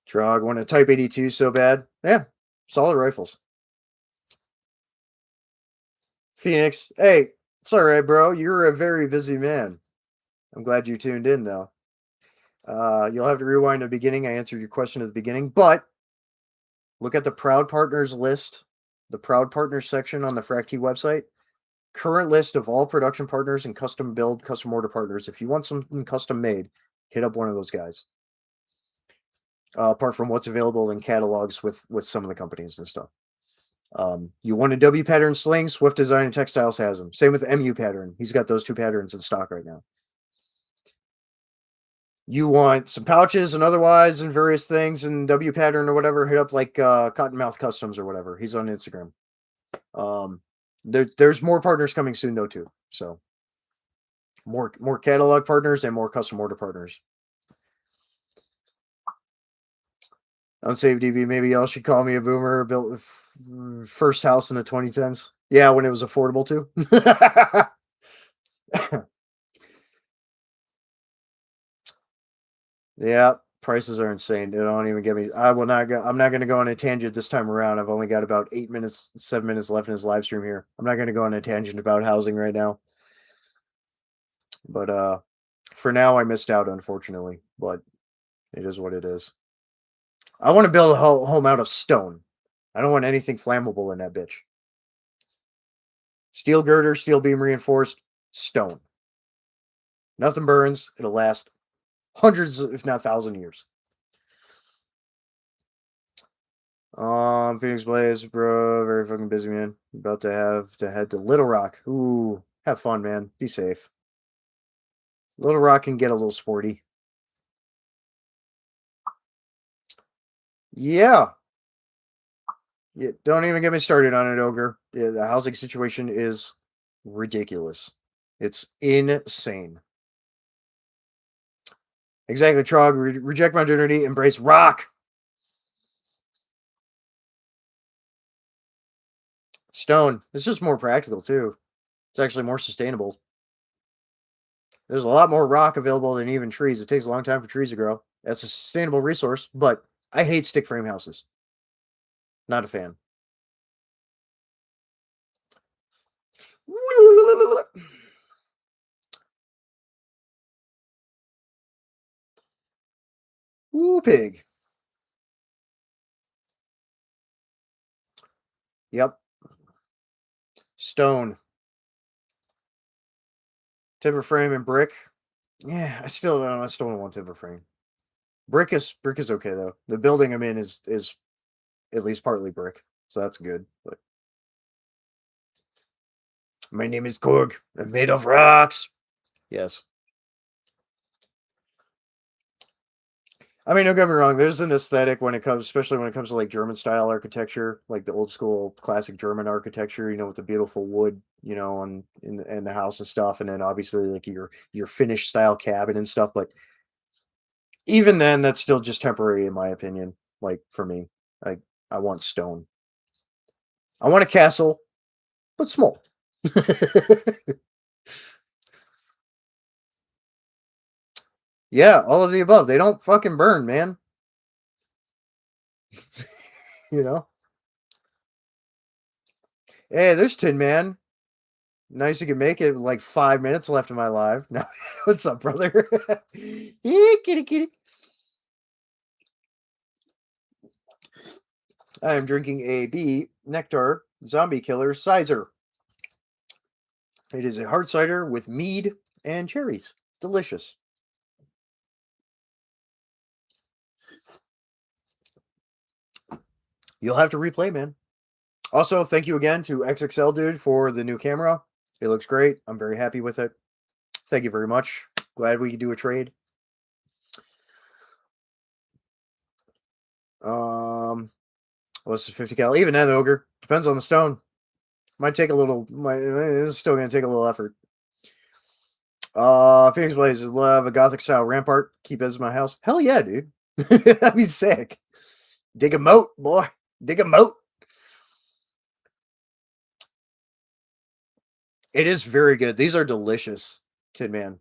Trog want a Type 82 so bad. Yeah, solid rifles. Phoenix, hey, it's all right, bro. You're a very busy man. I'm glad you tuned in, though. You'll have to rewind to the beginning. I answered your question at the beginning, but look at the Proud Partners list, the Proud Partners section on the FracT website. Current list of all production partners and custom build, custom order partners. If you want something custom made, hit up one of those guys. Apart from what's available in catalogs with some of the companies and stuff. You want a W pattern sling? Swift Design and Textiles has them. Same with MU pattern. He's got those two patterns in stock right now. You want some pouches and otherwise and various things and W pattern or whatever, hit up like Cottonmouth Customs or whatever. He's on Instagram. There's more partners coming soon though too. So more catalog partners and more custom order partners. Unsaved DB, maybe y'all should call me a boomer. Built first house in the 2010s. Yeah, when it was affordable too. Yeah, prices are insane. They don't even get me. I will not go. I'm not going to go on a tangent this time around. I've only got about 8 minutes, 7 minutes left in this live stream here. I'm not going to go on a tangent about housing right now. But for now, I missed out, unfortunately. But it is what it is. I want to build a home out of stone. I don't want anything flammable in that bitch. Steel girder, steel beam reinforced, stone. Nothing burns. It'll last hundreds, if not 1,000 years. Phoenix Blaze, bro, very fucking busy, man. About to have to head to Little Rock. Ooh, have fun, man. Be safe. Little Rock can get a little sporty. Yeah. Yeah, don't even get me started on it, Ogre. Yeah, the housing situation is ridiculous. It's insane. Exactly, Trog. Reject modernity, embrace rock. Stone. It's just more practical, too. It's actually more sustainable. There's a lot more rock available than even trees. It takes a long time for trees to grow. That's a sustainable resource, but I hate stick frame houses. Not a fan. Ooh, pig. Yep. Stone. Timber frame and brick. Yeah, I still don't. I still don't want timber frame. Brick is okay though. The building I'm in is at least partly brick. so that's good. But my name is Korg. I'm made of rocks. Yes. I mean, don't get me wrong. There's an aesthetic when it comes, especially when it comes to like German style architecture, like the old school classic German architecture. With the beautiful wood, and in the house and stuff, and then obviously like your Finnish style cabin and stuff. But even then, that's still just temporary, in my opinion. Like for me, like I want stone. I want a castle, but small. Yeah, all of the above. They don't fucking burn, man. You know. Hey, there's Tin Man. Nice you can make it with, like 5 minutes left of my life. No, what's up, brother? Yeah, kitty kitty. I am drinking a B Nectar Zombie Killer Sizer. It is a hard cider with mead and cherries. Delicious. You'll have to replay, man. Also, thank you again to XXL Dude for the new camera. It looks great. I'm very happy with it. Thank you very much. Glad we could do a trade. What's the 50 cal? Even then, Ogre. Depends on the stone. Might take a little. It's still going to take a little effort. Phoenix Blaze, love a gothic style rampart. Keep as my house. Hell yeah, dude. That'd be sick. Dig a moat, boy. Dig a moat. It is very good. These are delicious, Tin Man.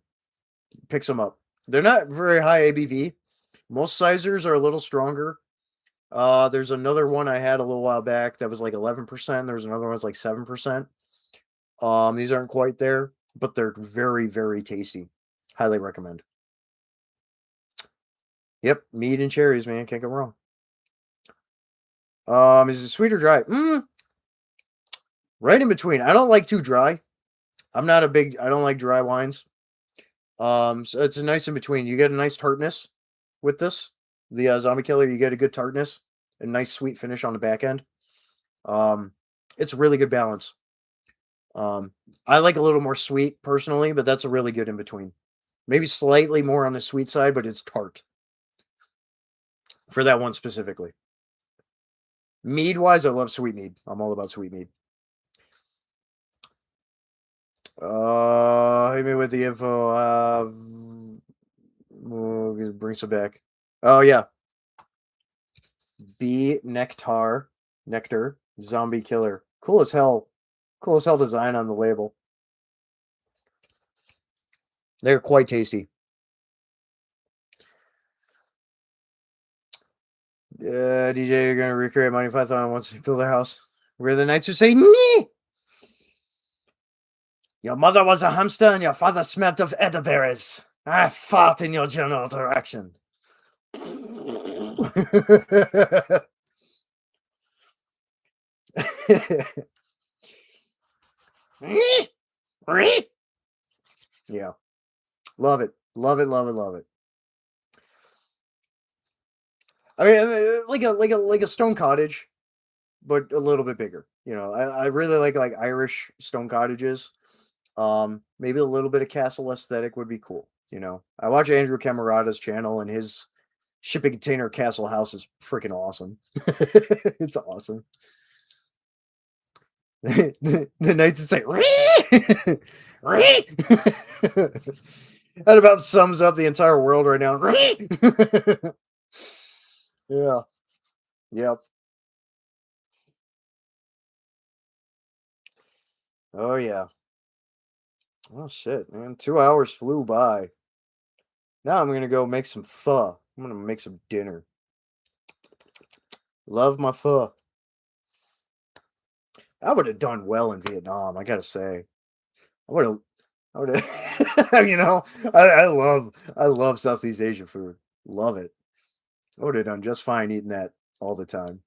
Pick some up. They're not very high ABV. Most sizers are a little stronger. There's another one I had a little while back that was like 11%. There's another one that's like 7%. These aren't quite there, but they're very, very tasty. Highly recommend. Yep, meat and cherries, man. Can't go wrong. Is it sweet or dry? Right in between. I don't like too dry. I don't like dry wines. So it's a nice in between. You get a nice tartness with this. The Zombie Killer, you get a good tartness, a nice sweet finish on the back end. It's a really good balance. I like a little more sweet personally, but that's a really good in between. Maybe slightly more on the sweet side, but it's tart for that one specifically. Mead wise, I love sweet mead. I'm all about sweet mead. Hit me with the info. Bring some back. Oh yeah, B Nectar Zombie Killer. Cool as hell. Cool as hell design on the label. They're quite tasty. DJ, you're gonna recreate Monty Python once you build a house. We're the knights who say nee. Your mother was a hamster and your father smelt of elderberries. I fart in your general direction. Yeah. Love it. Love it, love it, love it. I mean, like a stone cottage, but a little bit bigger. I really like Irish stone cottages. Maybe a little bit of castle aesthetic would be cool. I watch Andrew Camerata's channel and his shipping container castle house is freaking awesome. It's awesome. The knights would say, that about sums up the entire world right now. Yeah. Yep. Oh yeah. Oh shit, man. 2 hours flew by. Now I'm gonna go make some pho. I'm gonna make some dinner. Love my pho. I would have done well in Vietnam, I gotta say. I would have I would have I love Southeast Asian food. Love it. I would have done just fine eating that all the time.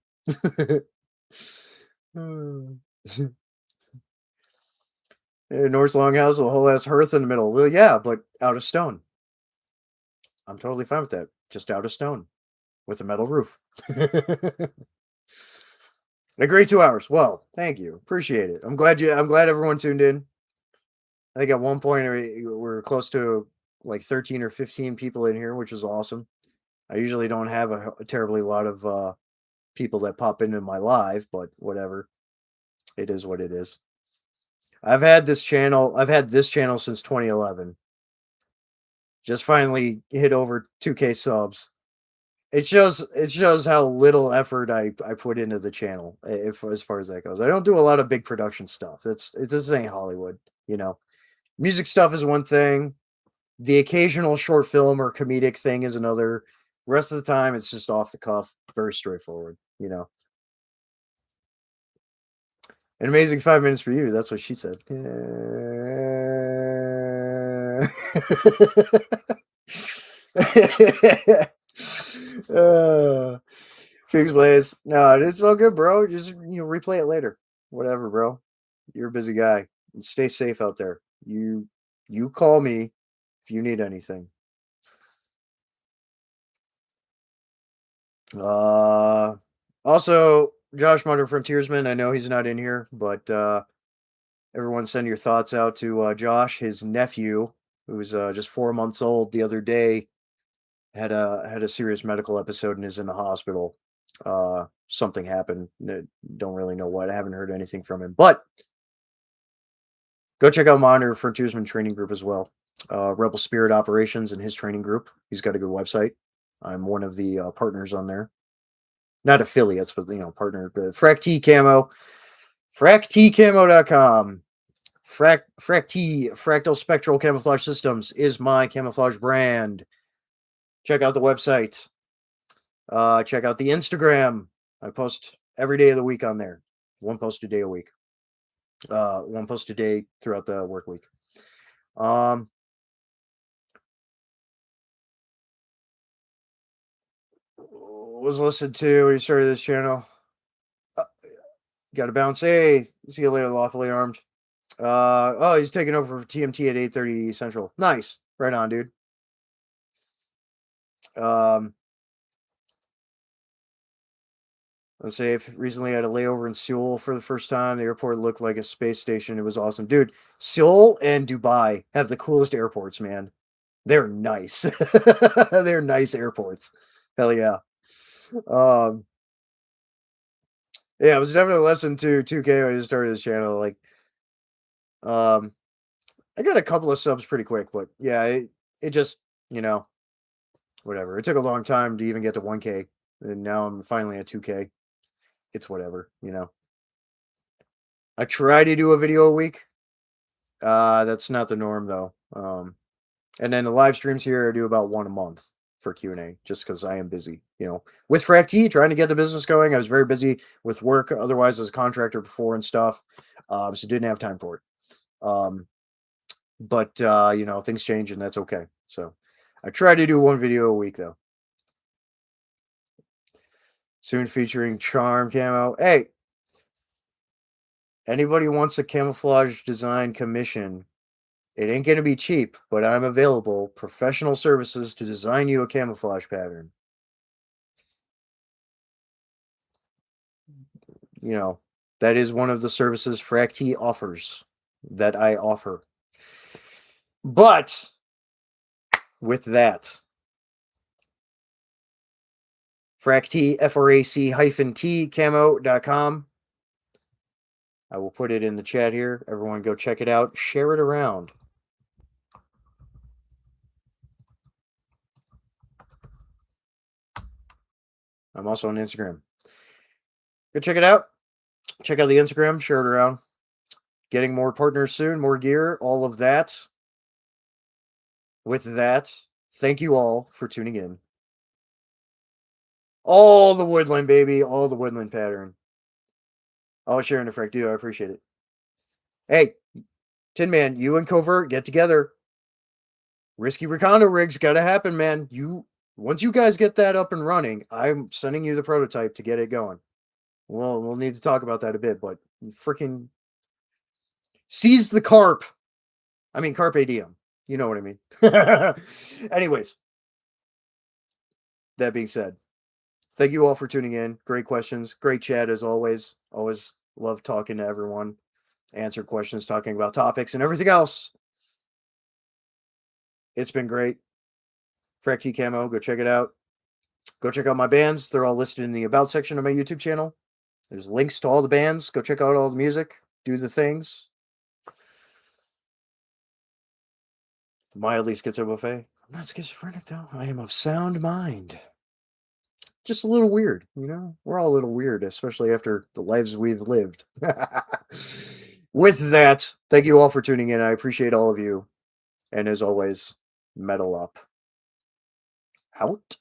Norse Longhouse, a whole ass hearth in the middle. Well, yeah, but out of stone. I'm totally fine with that. Just out of stone with a metal roof. A great 2 hours. Well, thank you. Appreciate it. I'm glad everyone tuned in. I think at one point we were close to like 13 or 15 people in here, which is awesome. I usually don't have a terribly lot of people that pop into my live, but whatever. It is what it is. I've had this channel since 2011. Just finally hit over 2K subs. It shows how little effort I put into the channel if as far as that goes. I don't do a lot of big production stuff. This ain't Hollywood, you know. Music stuff is one thing. The occasional short film or comedic thing is another. Rest of the time it's just off the cuff, very straightforward, you know. An amazing 5 minutes for you. That's what she said. uh, Fix plays. No, it's all good, bro. Just replay it later. Whatever, bro. You're a busy guy. Stay safe out there. You call me if you need anything. Also, Josh Munder Frontiersman. I know he's not in here, but everyone send your thoughts out to Josh, his nephew, who's just 4 months old. The other day had a serious medical episode and is in the hospital. Something happened. Don't really know what. I haven't heard anything from him, but go check out Monitor Frontiersman Training Group as well. Rebel Spirit Operations and his training group. He's got a good website. I'm one of the partners on there. Not affiliates, but partner. Frac T Camo. FracTCamo.com. Fractal Spectral Camouflage Systems is my camouflage brand. Check out the website. Check out the Instagram. I post every day of the week on there. One post a day a week. One post a day throughout the work week. Was listened to when you started this channel. Got to bounce. Hey, see you later, lawfully armed. Oh, he's taking over for TMT at 8:30 Central. Nice. Right on, dude. Let's say if recently I had a layover in Seoul for the first time. The airport looked like a space station. It was awesome. Dude, Seoul and Dubai have the coolest airports, man. They're nice. They're nice airports. Hell yeah. Yeah, it was definitely a lesson to 2K when I started this channel. Like, I got a couple of subs pretty quick, but yeah, it just, whatever. It took a long time to even get to 1K, and now I'm finally at 2K. It's whatever, I try to do a video a week. That's not the norm though. And then the live streams here I do about one a month for Q&A, just because I am busy, with Frac T, trying to get the business going. I was very busy with work, otherwise as a contractor before and stuff, so didn't have time for it. But things change and that's okay. So I try to do one video a week though. Soon featuring Charm Camo. Hey, anybody wants a camouflage design commission? It ain't going to be cheap, but I'm available. Professional services to design you a camouflage pattern. That is one of the services Frac T offers that I offer. But with that, Frac T, FRAC-T camo.com. I will put it in the chat here. Everyone go check it out. Share it around. I'm also on Instagram. Go check it out. Check out the Instagram. Share it around. Getting more partners soon. More gear. All of that. With that, thank you all for tuning in. All the woodland, baby. All the woodland pattern. I'll share in the Frac, dude. I appreciate it. Hey, Tin Man, you and Covert get together. Risky Recondo rigs gotta happen, man. Once you guys get that up and running, I'm sending you the prototype to get it going. Well, we'll need to talk about that a bit, but freaking seize the carp. I mean, carpe diem. You know what I mean. Anyways, that being said, Thank you all for tuning in. Great questions. Great chat as always. Always love talking to everyone, answer questions, talking about topics and everything else. It's been great. Frack T Camo, go check it out. Go check out my bands. They're all listed in the About section of my YouTube channel. There's links to all the bands. Go check out all the music. Do the things. Mildly schizo buffet. I'm not schizophrenic though. I am of sound mind. Just a little weird, you know? We're all a little weird, especially after the lives we've lived. With that, thank you all for tuning in. I appreciate all of you. And as always, metal up. Out.